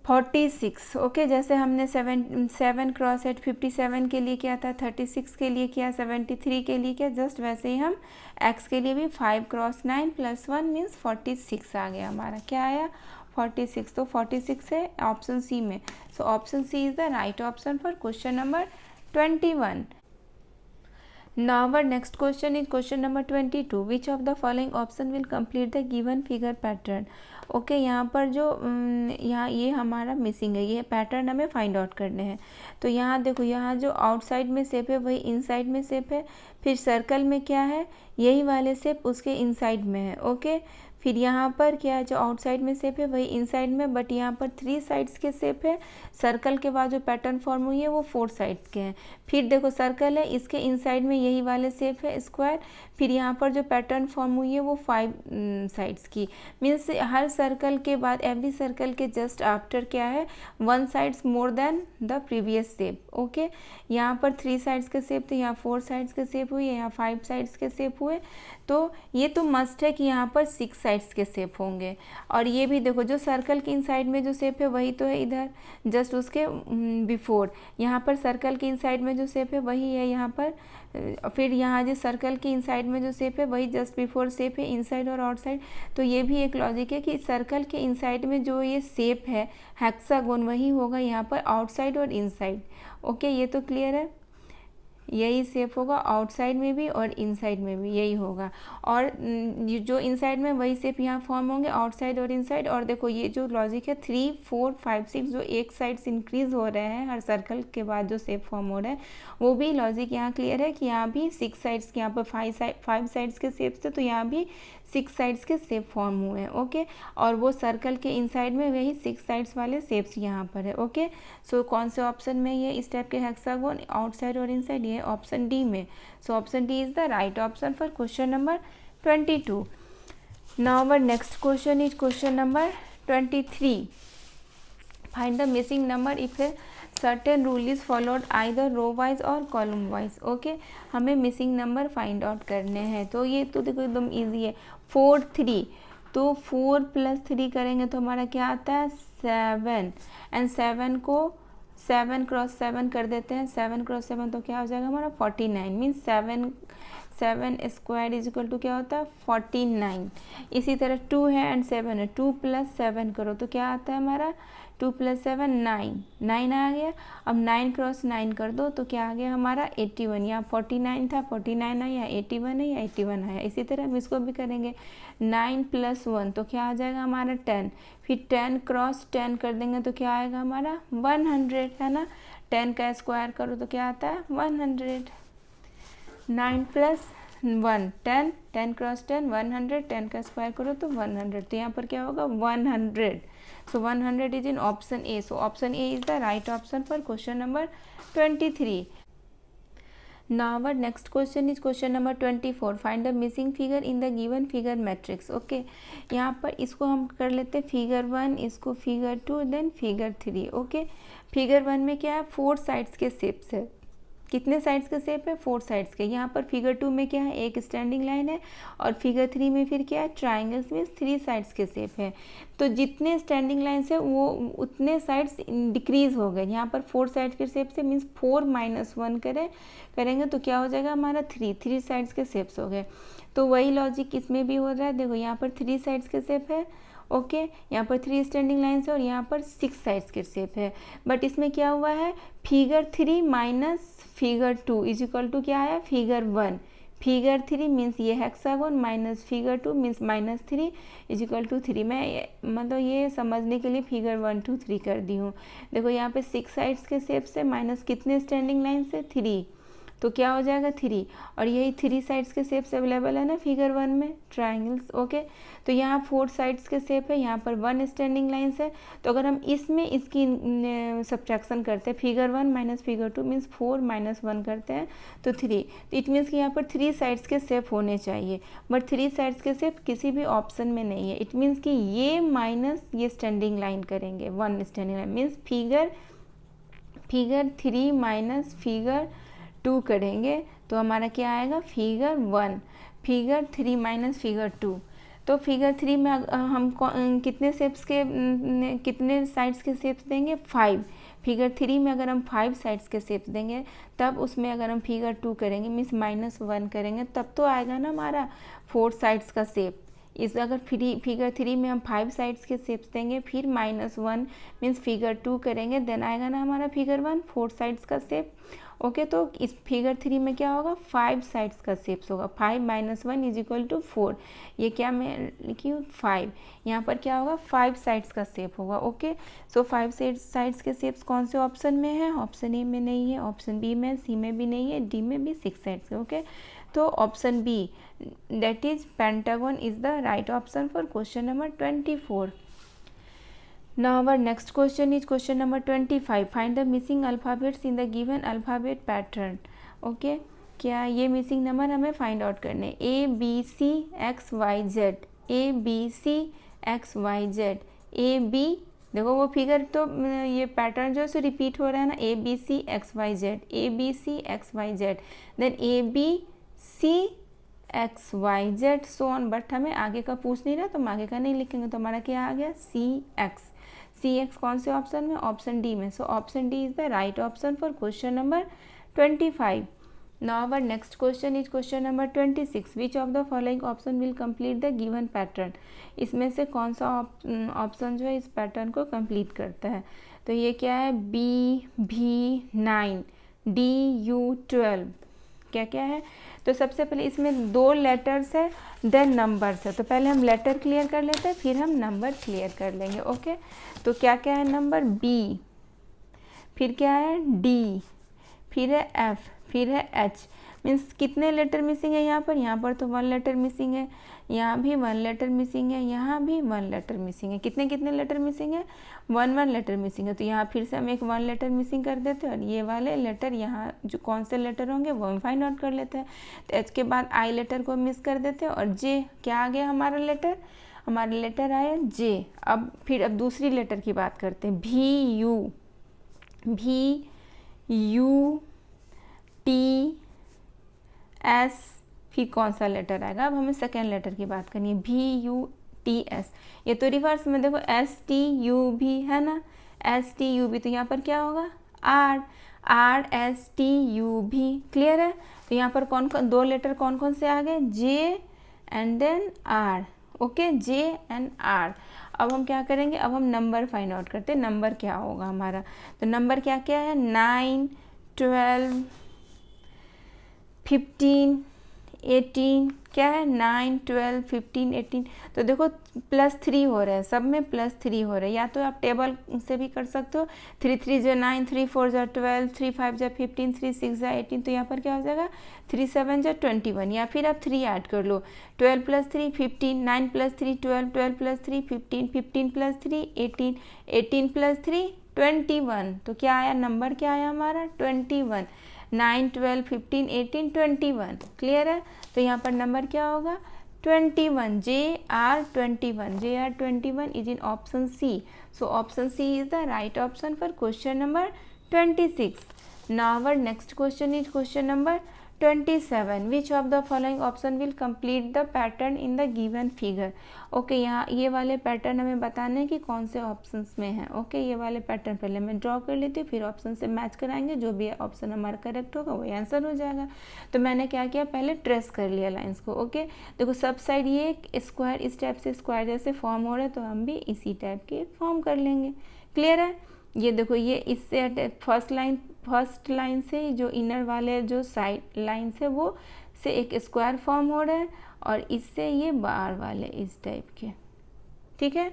Speaker 1: 46। ओके, जैसे हमने 7 क्रॉस 8 57 के लिए किया था, 36 के लिए किया, 73 के लिए किया, जस्ट वैसे ही हम x के लिए भी 5 क्रॉस 9 प्लस 1 मीन्स 46 आ गया हमारा। क्या आया? 46। तो 46 है ऑप्शन सी में। So option C is the right option for question number 21. Now our next question is question number 22. Which of the following option will complete the given figure pattern? Okay, यहाँ पर जो यहाँ ये हमारा missing है, ये pattern हमें find out करने हैं। तो यहाँ देखो, यहाँ जो आउटसाइड में शेप है वही इनसाइड में शेप है। फिर सर्कल में क्या है? यही वाले शेप उसके इनसाइड में है। ओके, फिर यहाँ पर क्या है? जो आउटसाइड में शेप है वही इनसाइड में, बट यहाँ पर 3 साइड्स के शेप है। सर्कल के बाद जो पैटर्न फॉर्म हुई है वो 4 साइड्स के हैं। फिर देखो सर्कल है, इसके इनसाइड में यही वाले शेप है स्क्वायर। फिर यहाँ पर जो पैटर्न फॉर्म हुई है वो 5 साइड्स की, मीन्स हर सर्कल के बाद एवरी सर्कल के जस्ट आफ्टर क्या है? 1 sides more than the previous shape. Okay, यहाँ पर 3 साइड्स के शेप थे, यहाँ 4 साइड्स के शेप हुए, यहाँ 5 साइड्स के शेप हुए। तो ये तो मस्ट है कि यहाँ पर 6 साइड्स के शेप होंगे। और ये भी देखो, जो सर्कल के इनसाइड में जो शेप है वही तो है इधर, जस्ट उसके बिफोर। यहाँ पर सर्कल के इनसाइड में जो शेप है वही है यहाँ पर। फिर यहाँ जो सर्कल के इनसाइड में जो शेप है वही जस्ट बिफोर शेप है इनसाइड और आउटसाइड। तो ये भी एक लॉजिक है कि सर्कल के इनसाइड में जो ये शेप है हेक्सागोन वही होगा यहाँ पर आउटसाइड और इनसाइड। ओके, ये तो क्लियर है, यही शेप होगा आउटसाइड में भी और इनसाइड में भी यही होगा। और जो इनसाइड में वही शेप यहाँ फॉर्म होंगे आउटसाइड और इनसाइड। और देखो ये जो लॉजिक है 3, 4, 5, 6 जो एक साइड से इंक्रीज हो रहे हैं हर सर्कल के बाद जो शेप फॉर्म हो रहा है वो भी लॉजिक यहाँ क्लियर है कि यहाँ भी 6 साइड्स के, यहाँ पर 5 साइड्स के शेप थे तो यहाँ भी 6 साइड्स के शेप फॉर्म हुए हैं। ओके, और वो सर्कल के इनसाइड में वही 6 साइड्स वाले शेप्स यहाँ पर है। ओके, सो कौन से ऑप्शन में ये इस टाइप के हेक्सागोन आउटसाइड और इनसाइड? ये ऑप्शन डी में। So option D is the right option for question number 22. Now our next question is question number 23. Find the missing number if a certain rule is followed either row wise और column wise. Okay, हमें missing number find out करने हैं। तो ये तो देखो एकदम easy है। 4 3, तो 4 + 3 करेंगे तो हमारा क्या आता है 7, एंड 7 को 7 × 7 कर देते हैं। 7 × 7 तो क्या हो जाएगा हमारा 49, means 7 square is equal to क्या होता है 49। इसी तरह 2 है एंड 7 है, 2 + 7 करो तो क्या आता है हमारा 2 + 7 9, 9 आ गया। अब 9 × 9 कर दो तो क्या आ गया हमारा 81। यहाँ 49 था, 49 आया, 81 है या 81 आया। इसी तरह हम इसको भी करेंगे। 9 + 1 तो क्या आ जाएगा हमारा 10, फिर 10 × 10 कर देंगे तो क्या आएगा हमारा 100, है ना। 10 का स्क्वायर करो तो क्या आता है 100। 9 + 1 10, 10 × 10 100, 10 का स्क्वायर करो तो 100। तो यहाँ पर क्या होगा 100। सो 100 is in option A. So option A is the right option for question number 23। Now our next question is question number 24. Find the missing figure in the given figure matrix. Okay, यहाँ पर इसको हम कर लेते हैं figure 1, इसको figure 2, then figure 3। Okay, figure 1 में क्या है 4 साइड्स के शेप्स है। कितने साइड्स के शेप है 4 साइड्स के। यहाँ पर फिगर 2 में क्या है एक स्टैंडिंग लाइन है, और फिगर 3 में फिर क्या है ट्राइंगल्स में 3 साइड्स के शेप है। तो जितने स्टैंडिंग लाइन्स है वो उतने साइड्स डिक्रीज हो गए। यहाँ पर 4 साइड्स के शेप से मीन्स 4 - 1 करेंगे तो क्या हो जाएगा हमारा 3 साइड्स के शेप्स हो गए। तो वही लॉजिक इसमें भी हो रहा है। देखो यहाँ पर 3 साइड्स के शेप है। ओके, यहाँ पर 3 स्टैंडिंग लाइन्स है और यहाँ पर 6 साइड्स के शेप है। बट इसमें क्या हुआ है figure 3 - figure 2 is equal to क्या है फिगर 1। फिगर 3 मीन्स ये hexagon minus figure 2 means -3 is equal to 3। मैं मतलब ये समझने के लिए फिगर 1 2 3 कर दी हूँ। देखो यहाँ पे 6 साइड्स के शेप से माइनस कितने स्टैंडिंग लाइन से 3, तो क्या हो जाएगा 3, और यही 3 साइड्स के शेप्स अवेलेबल है ना फिगर 1 में ट्राइंगल्स। ओके, तो यहाँ 4 साइड्स के शेप है, यहाँ पर 1 स्टैंडिंग लाइन्स है। तो अगर हम इसमें इसकी सब्ट्रैक्शन करते हैं फिगर 1 - फिगर 2 मीन्स 4 - 1 करते हैं तो 3। तो इट मीन्स कि यहाँ पर 3 साइड्स के शेप होने चाहिए, बट 3 साइड्स के शेप किसी भी ऑप्शन में नहीं है। इट मीन्स कि ये माइनस ये स्टैंडिंग लाइन करेंगे 1 standing line means figure 3 - figure 2 करेंगे तो हमारा क्या आएगा फिगर 1। फिगर 3 - फिगर 2, तो फिगर 3 में हम कितने शेप्स के कितने साइड्स के शेप्स देंगे 5। फिगर 3 में अगर हम 5 साइड्स के शेप्स देंगे तब उसमें अगर हम फिगर 2 करेंगे मीन्स -1 करेंगे तब तो आएगा ना हमारा 4 साइड्स का शेप। इस अगर फिगर 3 में हम 5 साइड्स के शेप्स देंगे फिर -1 मीन्स फिगर 2 करेंगे देन आएगा ना हमारा फिगर 1 4 साइड्स का शेप। ओके, तो इस फिगर 3 में क्या होगा 5 साइड्स का शेप्स होगा। 5 - 1 इज इक्वल टू 4। ये क्या मैं लिखी हूँ 5, यहाँ पर क्या होगा 5 साइड्स का शेप होगा। ओके, सो 5 साइड्स के शेप्स कौन से ऑप्शन में है, ऑप्शन ए में नहीं है, ऑप्शन बी में, सी में भी नहीं है, डी में भी 6 साइड्स है। ओके, तो option B that is pentagon is the right option for question number 24। Now our next question is question number 25. Find the missing alphabets in the given alphabet pattern. Okay, क्या ये missing number हमें find out करने ABCXYZ ABCXYZ AB। देखो वो figure तो ये pattern जो है सो रिपीट हो रहा है ना ABCXYZ ABCXYZ then ABCXYZ so on. But हमें आगे का पूछ नहीं रहा तो हम आगे का नहीं लिखेंगे तो हमारा क्या आ गया CX कौन से ऑप्शन में ऑप्शन डी में। So option D is the right option for question number 25। Now our next question is question number 26। Which of the following option will complete the given pattern. इसमें से कौन सा option जो है इस pattern को complete करता है। तो ये क्या है BV9 DU12 क्या क्या है। तो सबसे पहले इसमें 2 लेटर्स है देन नंबर्स है। तो पहले हम लेटर क्लियर कर लेते हैं फिर हम नंबर क्लियर कर लेंगे। ओके, तो क्या क्या है नंबर B, फिर क्या है D, फिर है F, फिर है H। मीन्स कितने लेटर मिसिंग है यहाँ पर तो 1 लेटर मिसिंग है, यहाँ भी 1 लेटर मिसिंग है, यहाँ भी 1 लेटर मिसिंग है। कितने कितने लेटर मिसिंग है 1 लेटर मिसिंग है। तो यहाँ फिर से हम एक 1 लेटर मिसिंग कर देते हैं और ये वाले लेटर यहाँ जो कौन से लेटर होंगे वो हम फाइंड आउट कर लेते हैं। तो एच के बाद आई लेटर को मिस कर देते हैं और जे क्या आ गया हमारा लेटर आया जे। अब दूसरी लेटर की बात करते हैं VUTS, फिर कौन सा लेटर आएगा? अब हमें सेकेंड लेटर की बात करनी है। VUTS, ये तो रिवर्स में देखो STUV है ना, STUV, तो यहाँ पर क्या होगा? RSTUV। क्लियर है? तो यहाँ पर कौन कौन दो लेटर कौन कौन से आ गए? J and then R। Okay, J and R। अब हम क्या करेंगे? अब हम नंबर फाइंड आउट करते हैं, नंबर क्या होगा हमारा। तो नंबर क्या क्या है? 9, 12, 15, 18, क्या है? 9, 12, 15, 18। तो देखो +3 हो रहा है, सब में +3 हो रहा है। या तो आप टेबल से भी कर सकते हो, 3 3 जा 9, 3 4 जा 12, 3 5 जा 15, 3 6 जा 18। तो यहाँ पर क्या हो जाएगा? 3 7 जा 21। या फिर आप 3 ऐड कर लो, 12 + 3 15, 9 + 3 12, 12 + 3 15, 15 + 3 18, 18 + 3 21। तो क्या आया? नंबर क्या आया हमारा? 21। 9, 12, 15, 18, 21। क्लियर है? तो यहाँ पर नंबर क्या होगा? 21, JR21, JR21 is in option C. So option C is the right option for question number 26. Now our next question is question number 27. Which of the following option will complete the pattern in the given figure? Okay, यहाँ ये वाले pattern हमें बताने हैं कि कौन से options में है। ओके, ये वाले पैटर्न पहले मैं ड्रॉ कर लेती हूँ, फिर ऑप्शन से मैच कराएंगे, जो भी ऑप्शन हमारा करेक्ट होगा वही आंसर हो जाएगा। तो मैंने क्या किया? पहले ट्रेस कर लिया लाइंस को। ओके, देखो सब साइड ये स्क्वायर इस टाइप से स्क्वायर जैसे फॉर्म हो रहा है, तो हम भी इसी टाइप के फॉर्म कर लेंगे। क्लियर है? ये देखो, ये इससे फर्स्ट लाइन से जो इनर वाले जो साइड लाइन से वो से एक स्क्वायर फॉर्म हो रहा है, और इससे ये बाहर वाले इस टाइप के। ठीक है,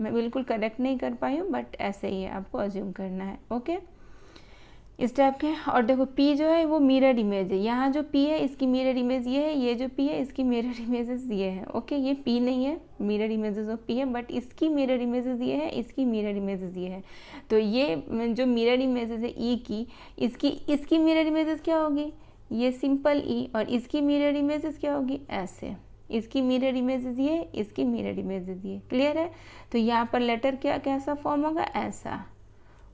Speaker 1: मैं बिल्कुल करेक्ट नहीं कर पाई हूँ, बट ऐसे ही है, आपको अज्यूम करना है। ओके, इस टाइप के। और देखो P जो है वो मिरर इमेज है, यहाँ जो P है इसकी मिरर इमेज ये है, ये जो P है इसकी मिरर इमेजेस ये है। ओके, ये P नहीं है, मिरर इमेजेस ऑफ P है, बट इसकी मिरर इमेजेस ये है, इसकी मिरर इमेजेस ये है। तो ये जो मिरर इमेजेस है E की, इसकी मिरर इमेजेस क्या होगी? ये सिंपल E, और इसकी मिरर इमेजेस क्या होगी? ऐसे। इसकी मिरर इमेजेस ये, इसकी मिरर इमेजेस ये। क्लियर है? तो यहाँ पर लेटर क्या कैसा फॉर्म होगा? ऐसा।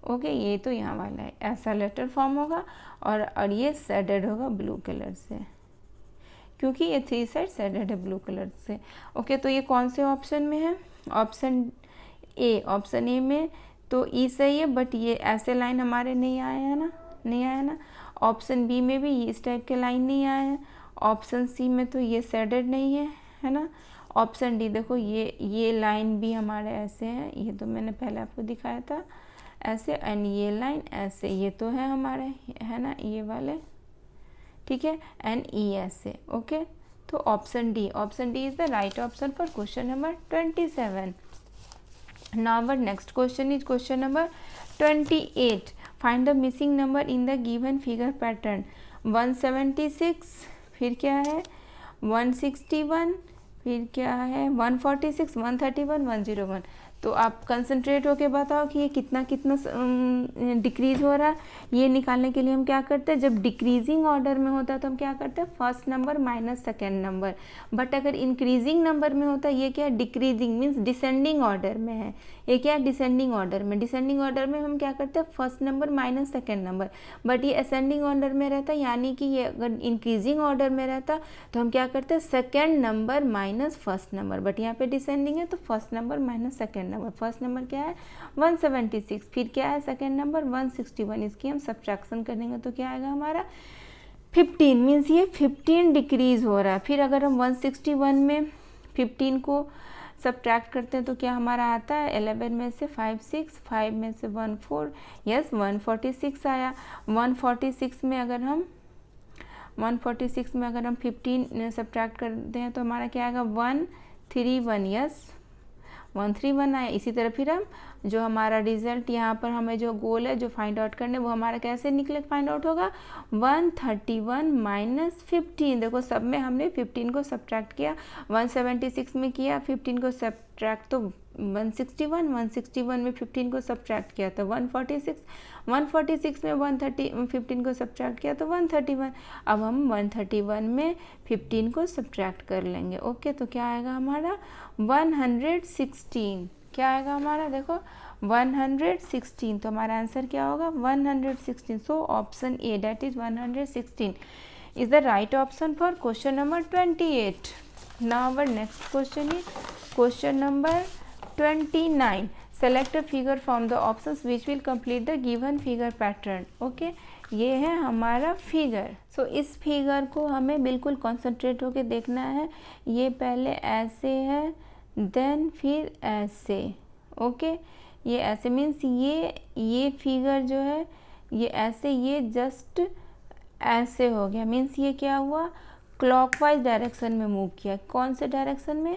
Speaker 1: ओके, ये तो यहाँ वाला है, ऐसा लेटर फॉर्म होगा, और ये शेडेड होगा ब्लू कलर से, क्योंकि ये 3 साइड शेडेड है ब्लू कलर से। ओके, तो ये कौन से ऑप्शन में है? ऑप्शन ए में तो ई सही है, बट ये ऐसे लाइन हमारे नहीं आया है ना। ऑप्शन बी में भी इस टाइप के लाइन नहीं आया है। ऑप्शन सी में तो ये शेडेड नहीं है ना। ऑप्शन डी देखो, ये लाइन भी हमारे ऐसे हैं, ये तो मैंने पहले आपको दिखाया था ऐसे, एंड ये लाइन ऐसे, ये तो है हमारे, है ना, ये वाले। ठीक है, एंड ई ऐसे। ओके, तो option D is the right option for question number 27. Now our next question is question number 28. Find the missing number in the given figure pattern. 176, फिर क्या है 161, फिर क्या है 146, 131, 101. तो आप कंसंट्रेट होके बताओ कि ये कितना डिक्रीज हो रहा है। ये निकालने के लिए हम क्या करते हैं, जब डिक्रीजिंग ऑर्डर में होता है तो हम क्या करते हैं, first number minus second number. But अगर इंक्रीजिंग नंबर में होता है, ये क्या है, डिक्रीजिंग मीन्स डिसेंडिंग ऑर्डर में है। ये क्या है, डिसेंडिंग ऑर्डर में। डिसेंडिंग ऑर्डर में हम क्या करते हैं, first number minus second number. But ये असेंडिंग ऑर्डर में रहता है, यानी कि ये अगर इंक्रीजिंग ऑर्डर में रहता तो हम क्या करते हैं, second number minus first number. But यहाँ पे डिसेंडिंग है तो first number minus second number. First number क्या है 176, फिर क्या है सेकेंड नंबर 161। इसकी हम सब्ट्रैक्शन करेंगे तो क्या आएगा हमारा 15, मीन्स ये 15 डिक्रीज हो रहा है। फिर अगर हम 161 में 15 को सब्ट्रैक्ट करते हैं तो क्या हमारा आता है 11 में से 5 6, 5 में से 1 4, यस 146 आया। 146 में अगर हम 15 सब्ट्रैक्ट करते हैं तो हमारा क्या आएगा 131, यस 131 आया। इसी तरह फिर हम जो हमारा रिजल्ट यहाँ पर हमें जो गोल है जो फाइंड आउट करने, वो हमारा कैसे निकले फाइंड आउट होगा 131 माइनस 15। देखो सब में हमने 15 को सब्ट्रैक्ट किया, 176 में किया 15 को सब्ट्रैक्ट तो 161, 161 में 15 को सब्ट्रैक्ट किया तो 146, 146 में 15 को सब्ट्रैक्ट किया तो 131। अब हम 131 में 15 को सब्ट्रैक्ट कर लेंगे। ओके, तो क्या आएगा हमारा 116। क्या आएगा हमारा, देखो 116, तो हमारा आंसर क्या होगा 116. So option A that is 116 is the right option for question number 28. Now our next question is question number 29. Select a figure from the options which will complete the given figure pattern. Okay, ये है हमारा figure. सो इस figure को हमें बिल्कुल concentrate होके देखना है. ये पहले ऐसे है, देन फिर ऐसे. ओके, ये ऐसे मीन्स ये फिगर जो है ये ऐसे, ये जस्ट ऐसे हो गया. मीन्स ये क्या हुआ, क्लॉकवाइज डायरेक्शन में मूव किया. कौन से डायरेक्शन में,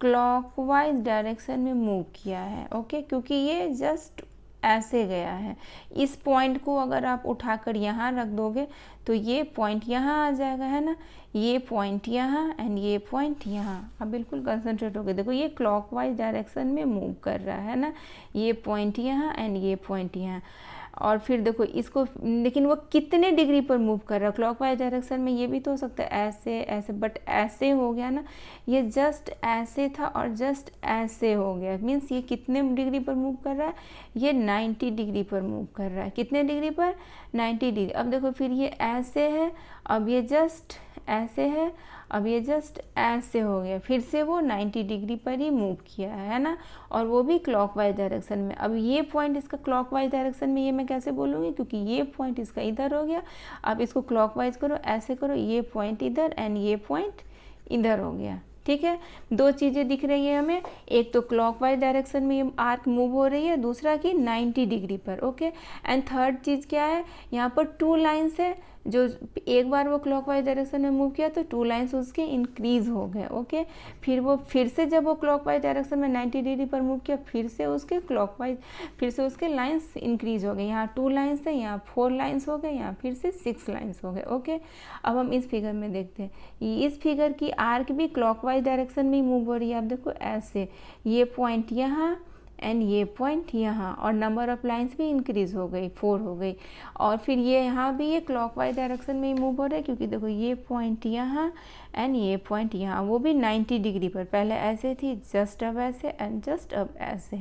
Speaker 1: क्लॉकवाइज डायरेक्शन में मूव किया है. ओके, क्योंकि ये जस्ट ऐसे गया है. इस पॉइंट को अगर आप उठाकर यहाँ रख दोगे तो ये पॉइंट यहाँ आ जाएगा, है ना. ये पॉइंट यहाँ एंड ये पॉइंट यहाँ. अब बिल्कुल कंसंट्रेट हो गए. देखो ये क्लॉकवाइज डायरेक्शन में मूव कर रहा है ना. ये पॉइंट यहाँ एंड ये पॉइंट यहाँ. और फिर देखो इसको, लेकिन वो कितने डिग्री पर मूव कर रहा है क्लॉकवाइज डायरेक्शन में. ये भी तो हो सकता है ऐसे ऐसे, बट ऐसे हो गया ना. ये जस्ट ऐसे था और जस्ट ऐसे हो गया. मीन्स ये कितने डिग्री पर मूव कर रहा है, ये 90 डिग्री पर मूव कर रहा है. कितने डिग्री पर, 90 डिग्री. अब देखो फिर ये ऐसे है, अब ये जस्ट ऐसे है, अब ये जस्ट ऐसे हो गया. फिर से वो 90 डिग्री पर ही मूव किया है ना, और वो भी क्लॉकवाइज डायरेक्शन में. अब ये पॉइंट इसका क्लॉकवाइज डायरेक्शन में, ये मैं कैसे बोलूँगी, क्योंकि ये पॉइंट इसका इधर हो गया. अब इसको क्लॉकवाइज करो, ऐसे करो, ये पॉइंट इधर एंड ये पॉइंट इधर हो गया. ठीक है, दो चीज़ें दिख रही है हमें. एक तो क्लॉकवाइज डायरेक्शन में ये आर्क मूव हो रही है, दूसरा कि 90 डिग्री पर. ओके, एंड थर्ड चीज़ क्या है, यहाँ पर 2 लाइन्स है. जो एक बार वो क्लॉकवाइज डायरेक्शन में मूव किया तो 2 लाइन्स उसके इंक्रीज हो गए. ओके, फिर से जब वो क्लॉकवाइज डायरेक्शन में 90 डिग्री पर मूव किया, फिर से उसके लाइन्स इंक्रीज हो गए. यहाँ 2 लाइन्स है, यहाँ 4 लाइन्स हो गए, यहाँ फिर से 6 लाइन्स हो गए. ओके, अब हम इस फिगर में देखते हैं. इस फिगर की आर्क भी क्लॉकवाइज डायरेक्शन में मूव हो रही है. आप देखो ऐसे, ये पॉइंट यहाँ एंड ये पॉइंट यहाँ, और नंबर ऑफ लाइंस भी इंक्रीज हो गई, 4 हो गई. और फिर ये यहाँ भी ये क्लॉकवाइज डायरेक्शन में ही मूव हो रहा है, क्योंकि देखो ये पॉइंट यहाँ एंड ये पॉइंट यहाँ, वो भी 90 डिग्री पर. पहले ऐसे थी, जस्ट अब ऐसे एंड जस्ट अब ऐसे.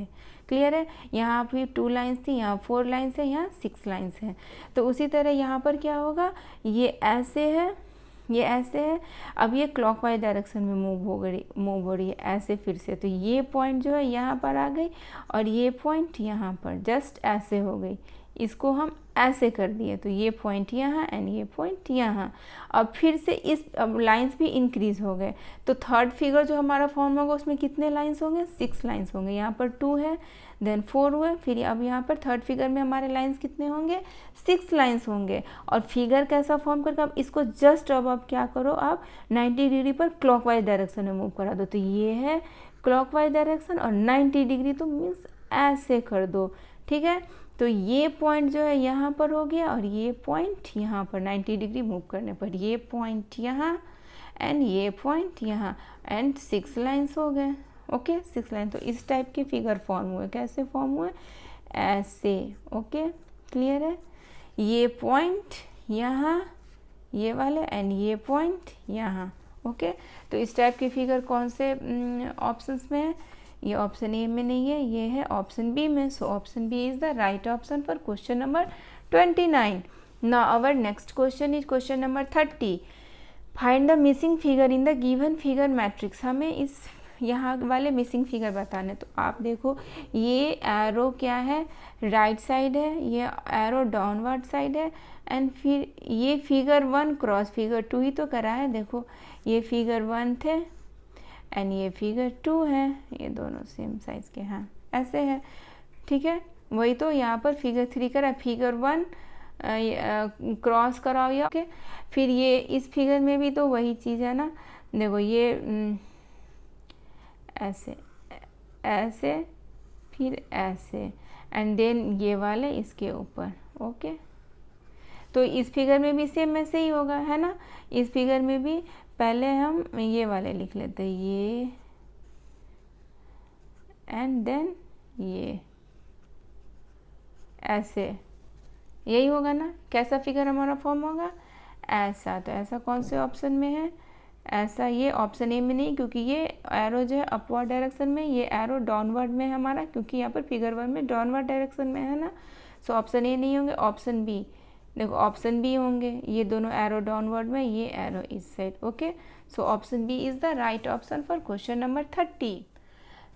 Speaker 1: क्लियर है. यहाँ भी 2 लाइन्स थी, यहाँ 4 लाइन्स है, यहाँ 6 लाइन्स है. तो उसी तरह यहाँ पर क्या होगा, ये ऐसे है, ये ऐसे है. अब ये क्लॉकवाइज डायरेक्शन में मूव हो रही है ऐसे फिर से. तो ये पॉइंट जो है यहाँ पर आ गई, और ये पॉइंट यहाँ पर जस्ट ऐसे हो गई. इसको हम ऐसे कर दिए, तो ये पॉइंट यहाँ एंड ये पॉइंट यहाँ. अब फिर से इस लाइंस भी इंक्रीज हो गए. तो थर्ड फिगर जो हमारा फॉर्म होगा उसमें कितने लाइंस होंगे, 6 लाइंस होंगे. यहाँ पर 2 है, देन 4 हुए. फिर अब यहाँ पर थर्ड फिगर में हमारे लाइंस कितने होंगे, 6 लाइंस होंगे. और फिगर कैसा फॉर्म करके अब इसको जस्ट अब क्या करो, आप 90 डिग्री पर क्लॉकवाइज डायरेक्शन में मूव करा दो. तो ये है क्लॉकवाइज डायरेक्शन, और 90 डिग्री तो मीन्स ऐसे कर दो. ठीक है, तो ये पॉइंट जो है यहाँ पर हो गया, और ये पॉइंट यहाँ पर 90 डिग्री मूव करने पर ये पॉइंट यहाँ एंड ये पॉइंट यहाँ, एंड 6 लाइंस हो गए. Okay, 6 line. तो इस टाइप के फिगर फॉर्म हुए. कैसे फॉर्म हुए, ऐसे. ओके, क्लियर है. ये पॉइंट यहाँ, ये वाले एंड ये पॉइंट यहाँ. ओके, तो इस टाइप के फिगर कौन से ऑप्शंस में है, ये ऑप्शन ए में नहीं है, ये है ऑप्शन बी में. So option B is the right option for question number 29. Now our next question is question number 30. Find the missing figure in the given figure matrix. हमें इस यहाँ वाले मिसिंग फिगर बताने. तो आप देखो, ये एरो क्या है, राइट साइड है, ये एरो डाउनवर्ड साइड है, एंड फिर ये फिगर 1 क्रॉस फिगर 2 ही तो करा है. देखो ये फिगर 1 थे एंड ये फिगर 2 है, ये दोनों सेम साइज के हैं, ऐसे है. ठीक है, वही तो यहाँ पर फिगर 3 करा, फिगर 1 क्रॉस कराओ या. ओके, फिर ये इस फिगर में भी तो वही चीज़ है ना. देखो ये ऐसे ऐसे, फिर ऐसे, एंड देन ये वाले इसके ऊपर. ओके, तो इस फिगर में भी सेम ऐसे ही होगा, है ना. इस फिगर में भी पहले हम ये वाले लिख लेते हैं, ये एंड देन ये ऐसे, यही होगा ना. कैसा फिगर हमारा फॉर्म होगा, ऐसा. तो ऐसा कौन से ऑप्शन में है, ऐसा ये ऑप्शन ए में नहीं, क्योंकि ये एरो जो है अपवर्ड डायरेक्शन में, ये एरो डाउनवर्ड में है हमारा, क्योंकि यहाँ पर फिगर 1 में डाउनवर्ड डायरेक्शन में है ना। सो ऑप्शन ए नहीं होंगे, ऑप्शन बी, देखो ऑप्शन बी होंगे, ये दोनों एरो डाउनवर्ड में, ये एरो इस side. Okay, so option B is the right option for question number 30.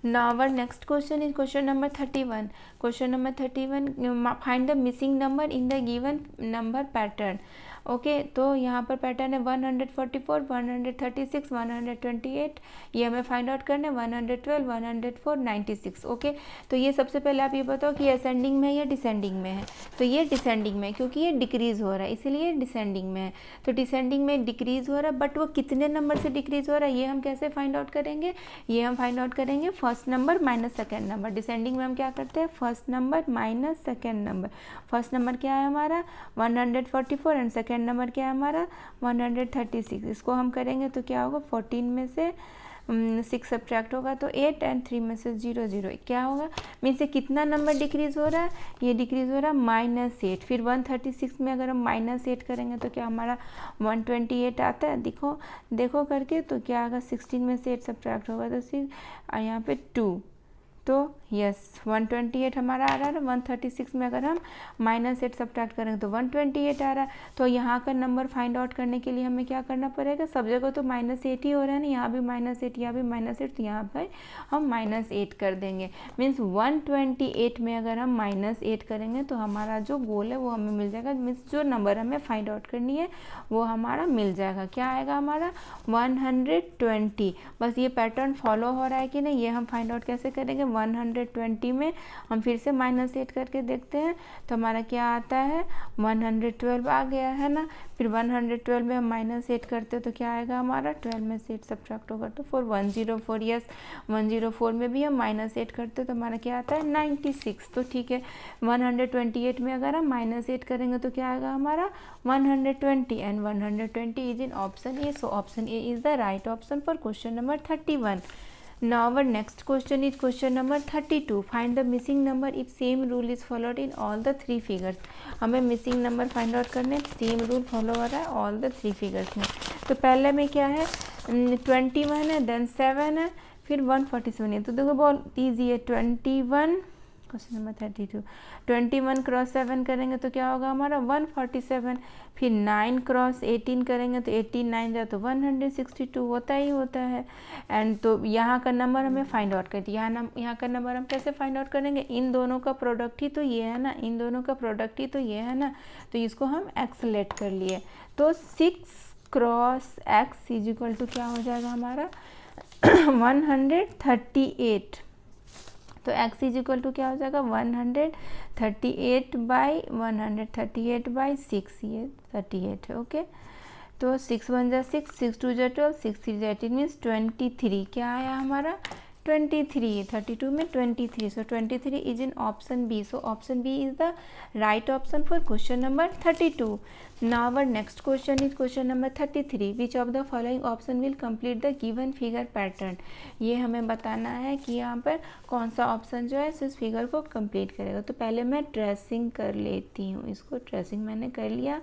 Speaker 1: Now our next question is question number 31. Question number 31, find the missing number in the given number pattern. Okay तो यहाँ पर pattern है 144, 136, 128, ये हमें find out करना है, 112, 104, 96. Okay, तो ये सबसे पहले आप ये बताओ कि असेंडिंग में है या डिसेंडिंग में है। तो ये डिसेंडिंग में है, क्योंकि ये डिक्रीज़ हो रहा है, इसीलिए डिसेंडिंग में है। तो डिसेंडिंग में डिक्रीज़ हो रहा है, बट वो कितने नंबर से डिक्रीज़ हो रहा है ये हम कैसे फाइंड आउट करेंगे, ये हम फाइंड आउट करेंगे first number minus second number. Descending में हम क्या करते हैं, first number minus second number. First number क्या है हमारा 144 एंड सेकेंड नंबर क्या है हमारा 136। इसको हम करेंगे तो क्या होगा, 14 में से 6 सब्ट्रैक्ट होगा तो 8 एंड 3 में से 0 0 क्या होगा, मीन से कितना नंबर डिक्रीज़ हो रहा है, ये डिक्रीज़ हो रहा है -8। फिर 136 में अगर हम -8 करेंगे तो क्या हमारा 128 आता है, देखो करके, तो क्या आएगा 16 में से 8 सब्ट्रैक्ट होगा तो 6 और यहाँ पे 2, तो यस 128 हमारा आ रहा है। 136 में अगर हम -8 सब्ट्रैक्ट करेंगे तो 128 आ रहा है। तो यहाँ का नंबर फाइंड आउट करने के लिए हमें क्या करना पड़ेगा, सब जगह तो -8 ही हो रहा है ना, यहाँ भी -8, यहाँ भी -8, तो यहाँ पर हम -8 कर देंगे। मीन्स 128 में अगर हम -8 करेंगे तो हमारा जो गोल है वो हमें मिल जाएगा, मीन्स जो नंबर हमें फाइंड आउट करनी है वो हमारा मिल जाएगा। क्या आएगा हमारा 120। बस ये पैटर्न फॉलो हो रहा है कि नहीं, ये हम फाइंड आउट कैसे करेंगे, 120 में हम फिर से -8 करके देखते हैं तो हमारा क्या आता है 112 आ गया है ना। फिर 112 में हम -8 करते हैं तो क्या आएगा हमारा 12 में से 8 सब्ट्रैक्ट होगा तो 4, 104। यस 104 में भी हम -8 करते हैं तो हमारा क्या आता है 96। तो ठीक है 128 में अगर हम -8 करेंगे तो क्या आएगा हमारा 120 and 120 is in option A. So option A is the right option for question number 31. Now our next question is question number 32. Find the missing number if same rule is followed in all the 3 figures. हमें missing number find out करने, same rule follow हो रहा है all the 3 figures में। तो पहले में क्या है 21 है, देन 7 है, फिर 147 है। तो देखो बहुत ईजी है, 21 क्वेश्चन नंबर 32 21 क्रॉस 7 करेंगे तो क्या होगा हमारा 147। फिर 9 क्रॉस 18 करेंगे तो 18 9 जाए तो 162 होता ही होता है। एंड तो यहाँ का नंबर हमें फाइंड आउट करती है। यहाँ का नंबर हम कैसे फाइंड आउट करेंगे, इन दोनों का प्रोडक्ट ही तो ये है ना, इन दोनों का प्रोडक्ट ही तो ये है ना, तो इसको हम एक्सलेट कर लिए। तो 6 cross x is equal to क्या हो जाएगा हमारा 138। तो x इज इक्वल टू क्या हो जाएगा 138 बाई 6, ये 38 है। ओके तो 6 1 जा 6, 6 2 जा 12, 6 3 जा 18 मीन्स 23। क्या आया हमारा 23, 32 में 23। So 23 is in option B. So option B is the right option for question number 32. Now our next question is question number 33. Which of the following option will complete the given figure pattern? ये हमें बताना है कि यहाँ पर कौन सा option जो है इस फिगर को कंप्लीट करेगा। तो पहले मैं ट्रेसिंग कर लेती हूँ, इसको ट्रेसिंग मैंने कर लिया।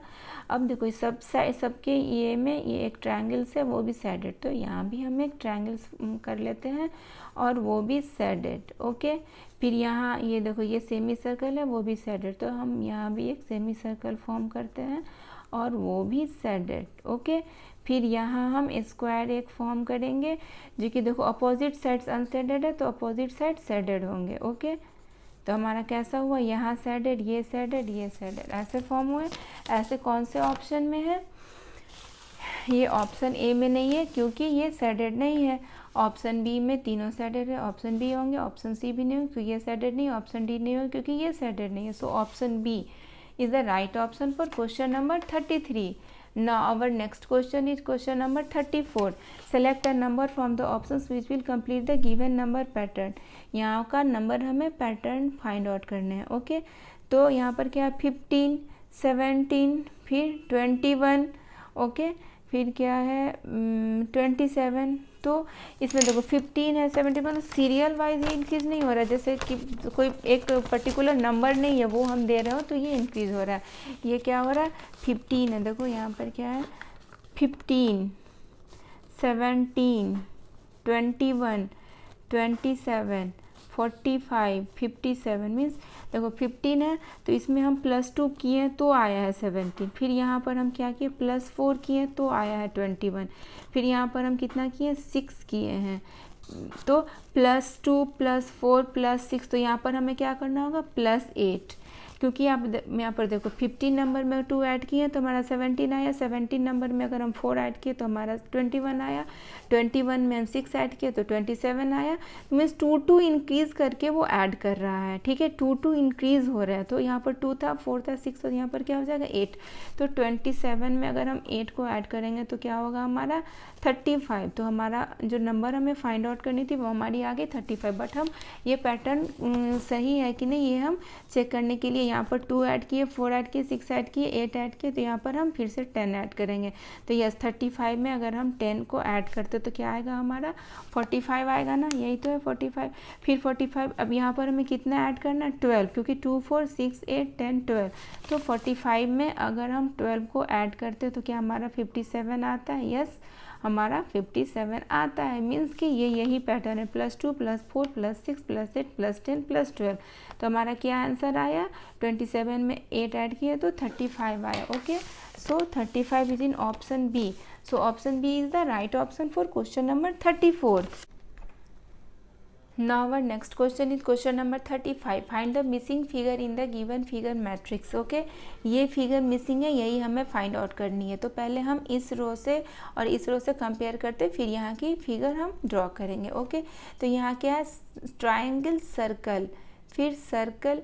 Speaker 1: अब देखो सबके ये में ये एक ट्रायंगल से वो भी सैडेड, तो यहाँ भी हम एक ट्रायंगल कर लेते हैं और वो भी सैडेड। ओके फिर यहाँ ये देखो ये सेमी सर्कल है, वो भी सैडेड, तो हम यहाँ भी एक सेमी सर्कल फॉर्म करते हैं और वो भी सैडेड। ओके फिर यहाँ हम स्क्वायर एक फॉर्म करेंगे जो कि देखो अपोजिट साइड्स अनसैडेड है तो अपोजिट साइड सैडेड होंगे। ओके तो हमारा कैसा हुआ, यहाँ सैडेड, ये सैडेड, ये सैडेड, ऐसे फॉर्म हुए। ऐसे कौन से ऑप्शन में है, ये ऑप्शन ए में नहीं है क्योंकि ये सैडेड नहीं है। ऑप्शन बी में तीनों सैडेड है, ऑप्शन बी होंगे, ऑप्शन सी भी नहीं होंगे क्योंकि ये सैडेड नहीं है, ऑप्शन डी नहीं होगा क्योंकि ये सैडेड नहीं है। So option B is the right option for question number 33. Now our next question is question number 34. Select a number from the options which will complete the given number pattern. यहाँ का number हमें pattern find out करने हैं। Okay तो यहाँ पर क्या है 15, 17, फिर 21, ओके फिर क्या है 27। तो इसमें देखो 15 है, 17 मतलब सीरियल वाइज ये इंक्रीज़ नहीं हो रहा है, जैसे कि कोई एक पर्टिकुलर नंबर नहीं है वो हम दे रहे हो तो ये इंक्रीज़ हो रहा है। ये क्या हो रहा है 15 है, देखो यहाँ पर क्या है 15, 17, 21, 27, 45, 57 मीन्स देखो 15 है तो इसमें हम +2 किए तो आया है 17। फिर यहाँ पर हम क्या किए +4 किए तो आया है 21। फिर यहाँ पर हम कितना किए 6 किए हैं तो +2 +4 +6 तो यहाँ पर हमें क्या करना होगा +8 क्योंकि आप यहाँ पर देखो 15 नंबर में 2 ऐड किए तो हमारा 17 आया। 17 नंबर में अगर हम 4 ऐड किए तो हमारा 21 आया। 21 में हम 6 ऐड किए तो 27 आया। मीन्स 2 इंक्रीज़ करके वो ऐड कर रहा है, ठीक है। 2 इंक्रीज़ हो रहा है तो यहाँ पर 2 था, 4 था, 6 तो यहाँ पर क्या हो जाएगा 8। तो 27 में अगर हम 8 को ऐड करेंगे तो क्या होगा हमारा 35। तो हमारा जो नंबर हमें फाइंड आउट करनी थी वो हमारी आ गई 35। बट हम ये पैटर्न सही है कि नहीं ये हम चेक करने के लिए यहाँ पर 2 ऐड किए, 4 ऐड किए, 6 ऐड किए, 8 ऐड किए तो यहाँ पर हम फिर से 10 ऐड करेंगे। तो यस 35 में अगर हम 10 को ऐड करते तो क्या आएगा हमारा 45 आएगा ना, यही तो है 45। फिर 45 अब यहाँ पर हमें कितना ऐड करना है 12 क्योंकि 2 4 6 8 10 12। तो 45 में अगर हम 12 को ऐड करते तो क्या हमारा 57 आता है। यस हमारा 57 आता है। मीन्स कि ये यही पैटर्न है +2 +4 +6 +8 +10 +12। तो हमारा क्या आंसर आया 27 में 8 ऐड किए तो 35 आया। Okay so 35 is in option B. So option B is the right option for question number 34। Now our next question is question number 35. Find the missing figure in the given figure matrix. Okay, ये figure missing है, यही हमें find out करनी है। तो पहले हम इस रो से और इस रो से कंपेयर करते फिर यहाँ की फिगर हम ड्रॉ करेंगे। ओके तो यहाँ क्या है ट्राइंगल सर्कल, फिर circle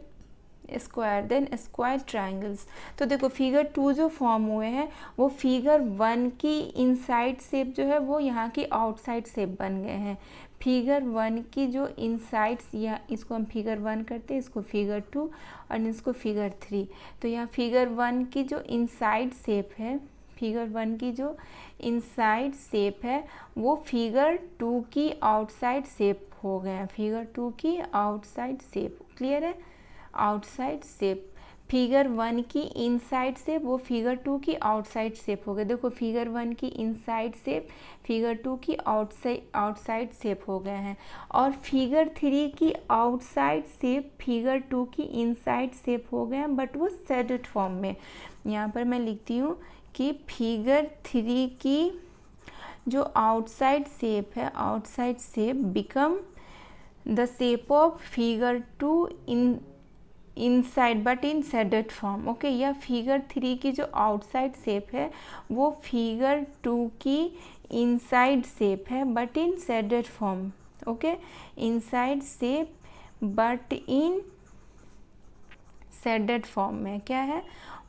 Speaker 1: square, then square triangles. तो देखो फिगर 2 जो फॉर्म हुए हैं वो फिगर 1 की इनसाइड शेप जो है वो यहाँ की आउटसाइड शेप बन गए हैं। फिगर 1 की जो इनसाइड्स या इसको हम फिगर 1 करते हैं, इसको फिगर 2 और इसको फिगर 3। तो यहाँ फिगर 1 की जो इनसाइड शेप है, फिगर 1 की जो इनसाइड शेप है वो फिगर 2 की आउटसाइड शेप हो गया। फिगर 2 की आउटसाइड शेप क्लियर है, आउटसाइड शेप। फिगर 1 की इनसाइड शेप वो फिगर 2 की आउटसाइड शेप हो गए। देखो फिगर 1 की इनसाइड शेप फिगर 2 की आउटसाइड शेप हो गए हैं और फिगर 3 की आउटसाइड शेप फिगर 2 की इनसाइड शेप हो गए हैं बट वो शेडेड फॉर्म में। यहाँ पर मैं लिखती हूँ कि फिगर 3 की जो आउटसाइड शेप है, outside shape become the shape of figure 2 inside but in shaded form. Okay या फिगर 3 की जो आउटसाइड शेप है वो फिगर 2 की इनसाइड शेप है but in shaded form. Okay inside shape but in shaded form में क्या है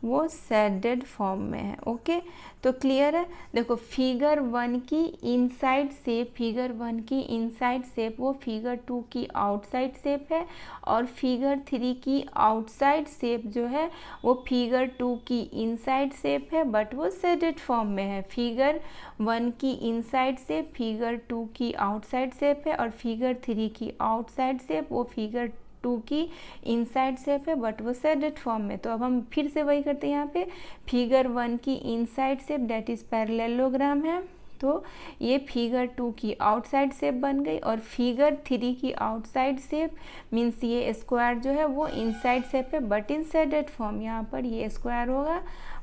Speaker 1: वो शेडेड फॉर्म में है। ओके तो क्लियर है। देखो फिगर 1 की इनसाइड शेप, फिगर 1 की इनसाइड शेप वो फिगर 2 की आउटसाइड शेप है और फिगर 3 की आउटसाइड शेप जो है वो फिगर 2 की इनसाइड शेप है बट वो शेडेड फॉर्म में है। फिगर 1 की इनसाइड शेप फिगर 2 की आउटसाइड शेप है और फिगर 3 की आउटसाइड शेप वो फिगर 2 की इनसाइड शेप है बट वो शेडेड फॉर्म में। तो अब हम फिर से वही करते हैं, यहाँ पे फिगर 1 की inside shape that is parallelogram है तो ये फिगर 2 की आउटसाइड शेप बन गई और फिगर 3 की आउटसाइड शेप मीन्स ये स्क्वायर जो है वो इनसाइड शेप है बट इन शेडेड फॉर्म। यहाँ पर ये स्क्वायर होगा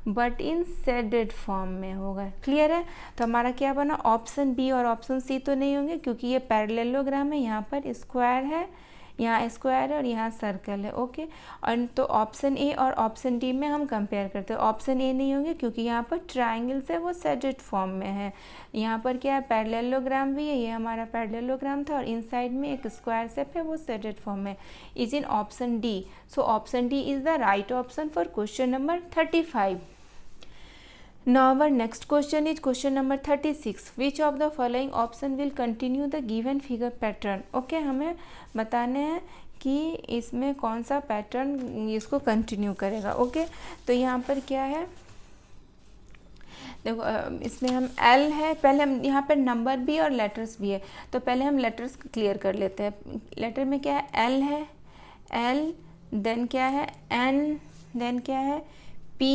Speaker 1: बट इन शेडेड फॉर्म में होगा। क्लियर है। तो हमारा क्या बना ऑप्शन बी और ऑप्शन सी तो नहीं होंगे क्योंकि ये पैरेललोग्राम है, यहाँ पर स्क्वायर है, यहाँ स्क्वायर है और यहाँ सर्कल है। ओके और तो ऑप्शन ए और ऑप्शन डी में हम कंपेयर करते हैं। ऑप्शन ए नहीं होंगे क्योंकि यहाँ पर ट्राइंगल्स है वो शेडेड फॉर्म में है। यहाँ पर क्या है पैरेललोग्राम भी है, ये हमारा पैरेललोग्राम था और इनसाइड में एक स्क्वायर शेप है वो शेडेड फॉर्म में। Is in option D. So option D is the right option for question number 35। Now our next question is question number 36. Which of the following option will continue the given figure pattern? Okay, हमें बताने हैं कि इसमें कौन सा pattern इसको continue करेगा। Okay तो यहाँ पर क्या है देखो इसमें हम L है, पहले हम यहाँ पर नंबर भी और लेटर्स भी है तो पहले हम लेटर्स क्लियर कर लेते हैं। लेटर में क्या है L है, L देन क्या है N, देन क्या है P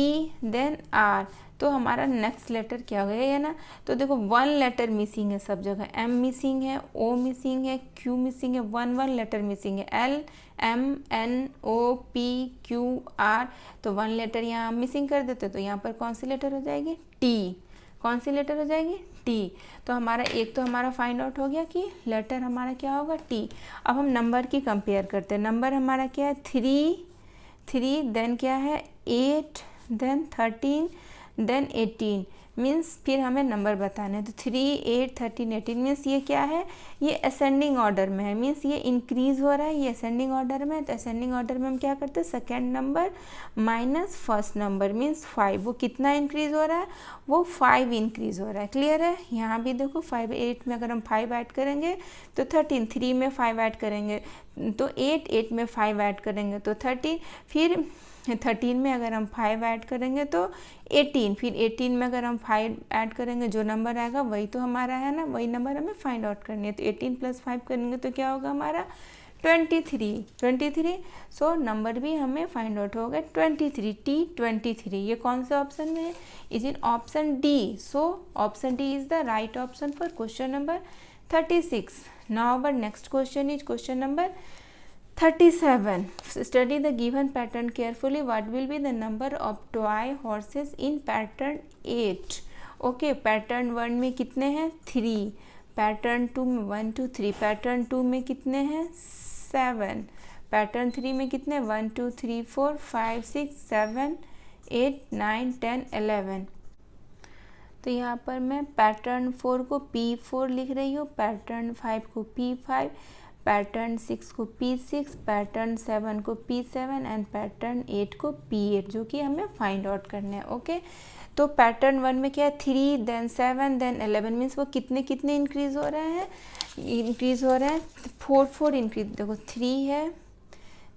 Speaker 1: देन R, तो हमारा नेक्स्ट लेटर क्या हो गया, है ना। तो देखो 1 लेटर मिसिंग है सब जगह, M मिसिंग है, O मिसिंग है, Q मिसिंग है, 1 लेटर मिसिंग है, L M N O P Q R, तो 1 लेटर यहाँ मिसिंग कर देते, तो यहाँ पर कौन सी लेटर हो जाएगी, T। कौन सी लेटर हो जाएगी, T। तो हमारा एक तो हमारा फाइंड आउट हो गया कि लेटर हमारा क्या होगा, T। अब हम नंबर की कंपेयर करते हैं। नंबर हमारा क्या है, 3 देन क्या है 8 देन 13 देन 18, मीन्स फिर हमें नंबर बताने हैं। तो 3 8 13 18 मीन्स ये क्या है, ये असेंडिंग ऑर्डर में है, मीन्स ये इंक्रीज हो रहा है, ये असेंडिंग ऑर्डर में है। तो असेंडिंग ऑर्डर में हम क्या करते हैं, second number minus first number means 5। वो कितना इंक्रीज हो रहा है, वो 5 इंक्रीज हो रहा है। क्लियर है। यहाँ भी देखो 5 8 में अगर हम 5 ऐड करेंगे तो 13, 3 में 5 ऐड करेंगे तो 8, 8 में 5 ऐड करेंगे तो 13, फिर 13 में अगर हम 5 ऐड करेंगे तो 18, फिर 18 में अगर हम 5 ऐड करेंगे जो नंबर आएगा वही तो हमारा है ना, वही नंबर हमें फाइंड आउट करनी है। तो 18 + 5 करेंगे तो क्या होगा हमारा 23। सो नंबर भी हमें फाइंड आउट हो गया 23, T23। ये कौन से ऑप्शन में है, is in option D. So option D is the right option for question number 36. Now our next question is question number 37. Study the given pattern carefully. What will be the number of toy horses in pattern 8? Okay, pattern 1 में कितने हैं 3, pattern 2 में 1 2 3, pattern 2 में कितने हैं 7, pattern 3 में कितने 1 2 3 4 5 6 7 8 9 10 11। तो यहाँ पर मैं पैटर्न 4 को P4 लिख रही हूँ, पैटर्न 5 को P5, पैटर्न 6 को P6, पैटर्न 7 को P7 एंड पैटर्न 8 को P8, जो कि हमें फाइंड आउट करने हैं। ओके, तो पैटर्न 1 में क्या है 3 देन 7 देन 11, मीन्स वो कितने कितने इंक्रीज हो रहे हैं, इंक्रीज हो रहे हैं 4 इंक्रीज। देखो 3 है,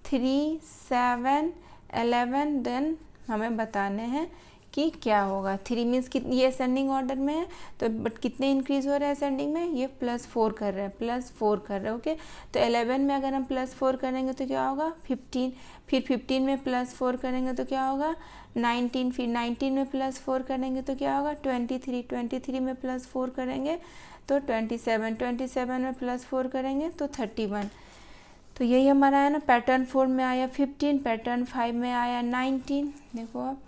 Speaker 1: 3 7 11, देन हमें बताने हैं कि क्या होगा। 3 मीन्स कितनी, ये असेंडिंग ऑर्डर में है तो बट कितने इंक्रीज हो रहे हैं असेंडिंग में, ये +4 कर रहे हैं, +4 कर रहे हैं। ओके, तो 11 में अगर हम +4 करेंगे तो क्या होगा 15, फिर 15 में +4 करेंगे तो क्या होगा 19, फिर 19 में +4 करेंगे तो क्या होगा 23, 23 में +4 करेंगे तो 27, 27 में +4 करेंगे तो 31। तो यही हमारा है ना, पैटर्न 4 में आया 15, पैटर्न 5 में आया 19, देखो आप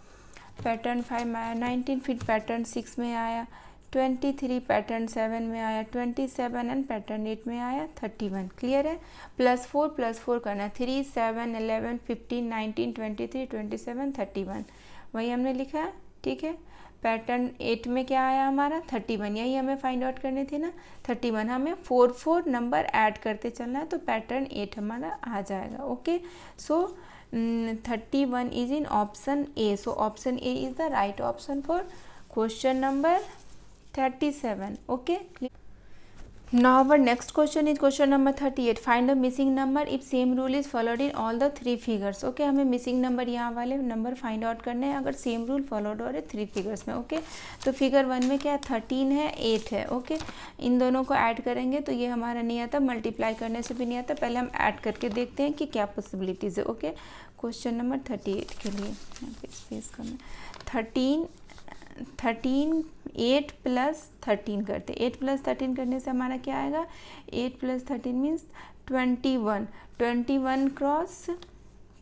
Speaker 1: पैटर्न 5 में आया 19, फिर पैटर्न 6 में आया 23, पैटर्न 7 में आया 27 एंड पैटर्न 8 में आया 31। क्लियर है। +4 करना है, 3 7 11 15 19 23 27 31, वही हमने लिखा है। ठीक है, पैटर्न 8 में क्या आया हमारा 31, यही हमें फाइंड आउट करनी थी ना 31। हमें 4 नंबर ऐड करते चलना है तो पैटर्न 8 हमारा आ जाएगा। Okay, so 31 is in option A. So option A is the right option for question number 37. Okay. Now our next question is question number 38. Find the missing number if same rule is followed in all the 3 figures. Okay, हमें missing number यहाँ वाले number find out करने हैं अगर same rule followed हो रहे 3 figures में। Okay, तो फिगर 1 में क्या है 13 है 8 है। ओके, इन दोनों को ऐड करेंगे तो ये हमारा नहीं आता, मल्टीप्लाई करने से भी नहीं आता। पहले हम ऐड करके देखते हैं कि क्या पॉसिबिलिटीज़ है। ओके, क्वेश्चन नंबर 38 के लिए यहाँ पे स्पेस करना 13 8 + 13 करते, 8 + 13 करने से हमारा क्या आएगा 8 + 13 मीन्स 21, 21 क्रॉस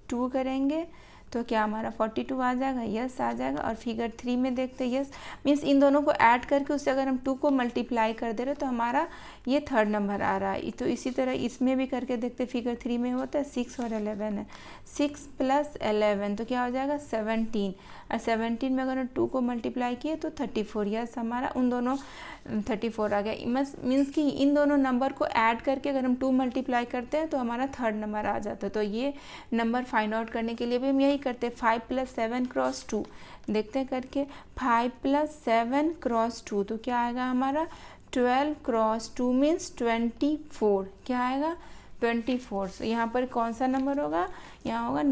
Speaker 1: 2 करेंगे तो क्या हमारा 42 आ जाएगा, यस आ जाएगा। और फिगर 3 में देखते यस मीन्स इन दोनों को ऐड करके उससे अगर हम 2 को मल्टीप्लाई कर दे रहे तो हमारा ये 3rd नंबर आ रहा है। तो इसी तरह इसमें भी करके देखते, फिगर 3 में होता है 6 और 11 है, 6 + 11 तो क्या हो जाएगा 17, और 17 में अगर हम 2 को मल्टीप्लाई किए तो 34, यस हमारा उन दोनों 34 आ गया। मीन्स कि इन दोनों नंबर को ऐड करके अगर हम 2 मल्टीप्लाई करते हैं तो हमारा 3rd नंबर आ जाता है। तो ये नंबर फाइंड आउट करने के लिए भी हम यही करते हैं, 5 + 7 क्रॉस 2 देखते हैं करके, 5 + 7 क्रॉस 2 तो क्या आएगा हमारा 12 क्रॉस 2 मीन्स 24, क्या आएगा 24। सो यहाँ पर कौन सा नंबर होगा, यहाँ होगा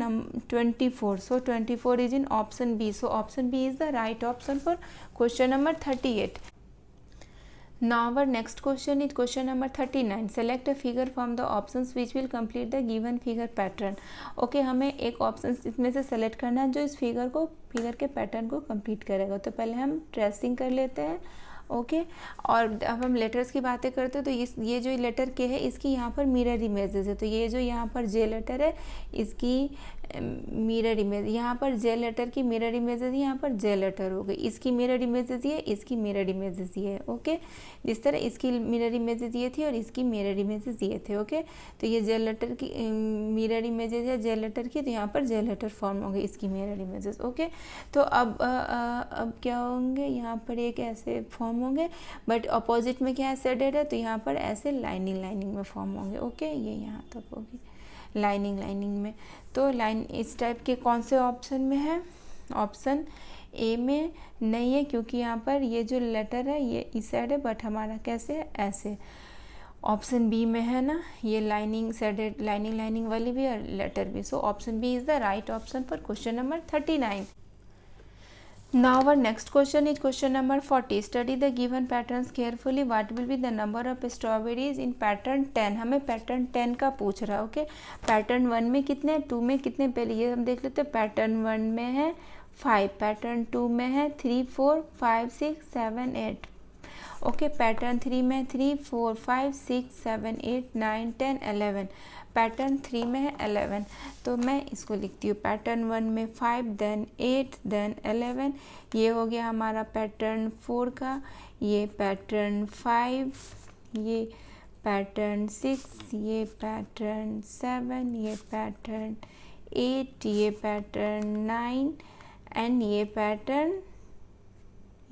Speaker 1: 24। So 24 is in option B. So option B is the right option for question number 38। Now our next question is question number 39. Select a figure from the options which will complete the given figure pattern. Okay हमें एक option इसमें से select करना है जो इस figure के pattern को कंप्लीट करेगा। तो पहले हम ट्रेसिंग कर लेते हैं। ओके और अब हम लेटर्स की बातें करते हैं तो ये जो लेटर के है इसकी यहाँ पर मिरर इमेजेस है। तो ये जो यहाँ पर जे लेटर है इसकी मिरर इमेज, यहाँ पर जे लेटर की मिरर इमेजेस, यहाँ पर जे लेटर हो गई, इसकी मिरर इमेजेस ये, इसकी मिरर इमेजेस ये है। ओके जिस तरह इसकी मिरर इमेजेस ये थी और इसकी मिरर इमेजेस ये थे। ओके तो ये जे लेटर की मिरर इमेजेस है जे लेटर की, तो यहाँ पर जे लेटर फॉर्म होंगे इसकी मिरर इमेजेस। ओके तो अब क्या होंगे, यहाँ पर एक ऐसे फॉर्म होंगे बट अपोजिट में क्या है शेडेड है, तो यहाँ पर ऐसे लाइनिंग में फॉर्म होंगे। ओके ये यहाँ तक होगी लाइनिंग में। तो लाइन इस टाइप के कौन से ऑप्शन में है, ऑप्शन ए में नहीं है क्योंकि यहाँ पर ये जो लेटर है ये इस साइड है बट हमारा कैसे है ऐसे। ऑप्शन बी में है ना ये लाइनिंग शेडेड लाइनिंग वाली भी और लेटर भी। So option B is the right option for question number 39. Now our next question is question number 40. Study the given patterns carefully. What will be the number of strawberries in pattern 10? हमें pattern 10 का पूछ रहा है। Okay pattern 1 में कितने, 2 में कितने, पहले ये हम देख लेते हैं। पैटर्न 1 में है 5, पैटर्न 2 में है 3, 4, 5, 6, 7, 8। ओके पैटर्न 3 में 3, 4, 5, 6, 7, 8, 9, 10, 11। पैटर्न 3 में है 11। तो मैं इसको लिखती हूँ पैटर्न 1 में 5 देन 8 देन 11। ये हो गया हमारा पैटर्न 4 का, ये पैटर्न 5, ये पैटर्न 6, ये पैटर्न 7, ये पैटर्न 8, ये पैटर्न 9 एंड ये पैटर्न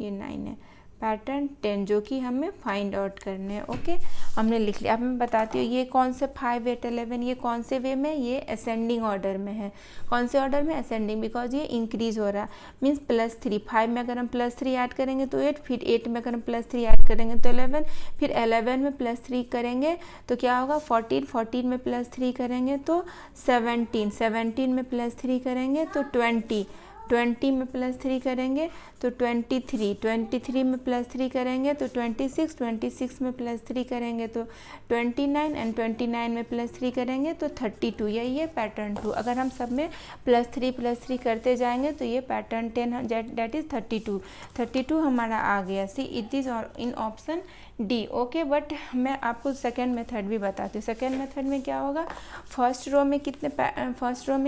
Speaker 1: ये 9 है। पैटर्न 10 जो कि हमें फाइंड आउट करने हैं। ओके हमने लिख लिया। अब मैं बताती हूँ ये कौन से 5, 8, 11 ये कौन से वे में, ये असेंडिंग ऑर्डर में है। कौन से ऑर्डर में, असेंडिंग, बिकॉज ये इंक्रीज हो रहा है मीन्स +3। 5 में अगर हम +3 ऐड करेंगे तो 8, फिर 8 में अगर हम +3 ऐड करेंगे तो 11, फिर 11 में +3 करेंगे तो क्या होगा 14, 14 में +3 करेंगे तो 17, 17 में +3 करेंगे तो 20, 20 में +3 करेंगे तो 23, 23 में +3 करेंगे तो 26, 26 में +3 करेंगे तो 29 एंड 29 में +3 करेंगे तो 32। यही है पैटर्न 2। अगर हम सब में +3 करते जाएंगे तो ये पैटर्न 10 दैट इज़ 32। 32 हमारा आ गया। See it is in option D. Okay but मैं आपको सेकेंड मेथड भी बताती हूँ। सेकेंड मेथड में क्या होगा, फर्स्ट रो में कितने हैं, फर्स्ट रो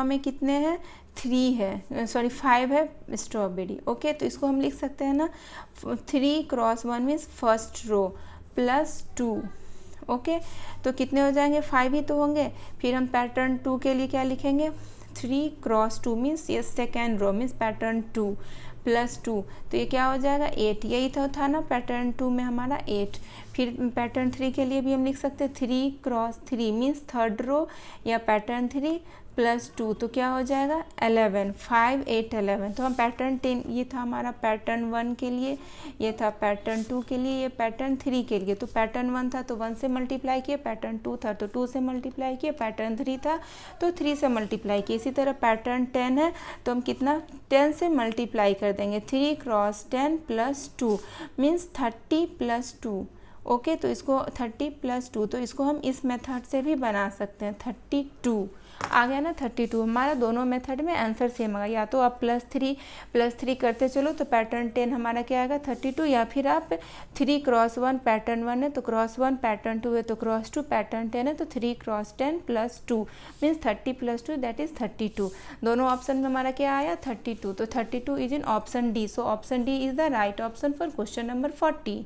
Speaker 1: में कितने हैं 3 है, सॉरी 5 है स्ट्रॉबेरी। ओके तो इसको हम लिख सकते हैं ना 3 cross 1 means first row +2। Okay तो कितने हो जाएंगे 5 ही तो होंगे। फिर हम पैटर्न 2 के लिए क्या लिखेंगे 3 क्रॉस 2 मीन्स ये सेकेंड रो मीन्स पैटर्न 2 +2 तो ये क्या हो जाएगा 8। यही तो था ना पैटर्न 2 में हमारा 8। फिर पैटर्न 3 के लिए भी हम लिख सकते हैं 3 क्रॉस 3 मीन्स थर्ड रो या पैटर्न 3 +2 तो क्या हो जाएगा 11, 5, 8, 11। तो हम पैटर्न 10 ये था हमारा पैटर्न 1 के लिए, ये था पैटर्न 2 के लिए, ये पैटर्न 3 के लिए। तो पैटर्न 1 था तो 1 से मल्टीप्लाई किए, पैटर्न 2 था तो 2 से मल्टीप्लाई किए, पैटर्न 3 था तो 3 से मल्टीप्लाई किए। इसी तरह पैटर्न 10 है तो हम कितना 10 से मल्टीप्लाई कर देंगे 3 क्रॉस 10 +2 मीन्स 30 +2। ओके तो इसको 30 +2 तो इसको हम इस मेथड से भी बना सकते हैं। 32 आ गया ना 32। हमारा दोनों मेथड में आंसर सेम आएगा। या तो आप +3 करते चलो तो पैटर्न 10 हमारा क्या आएगा 32, या फिर आप 3 क्रॉस 1 पैटर्न 1 है तो क्रॉस 1, पैटर्न 2 है तो क्रॉस 2, पैटर्न 10 है तो 3 क्रॉस 10 +2 मीन्स 30 +2 दैट इज़ 32। दोनों ऑप्शन में हमारा क्या आया 32। तो 32 is in option D. So option D is the right option for question number 40।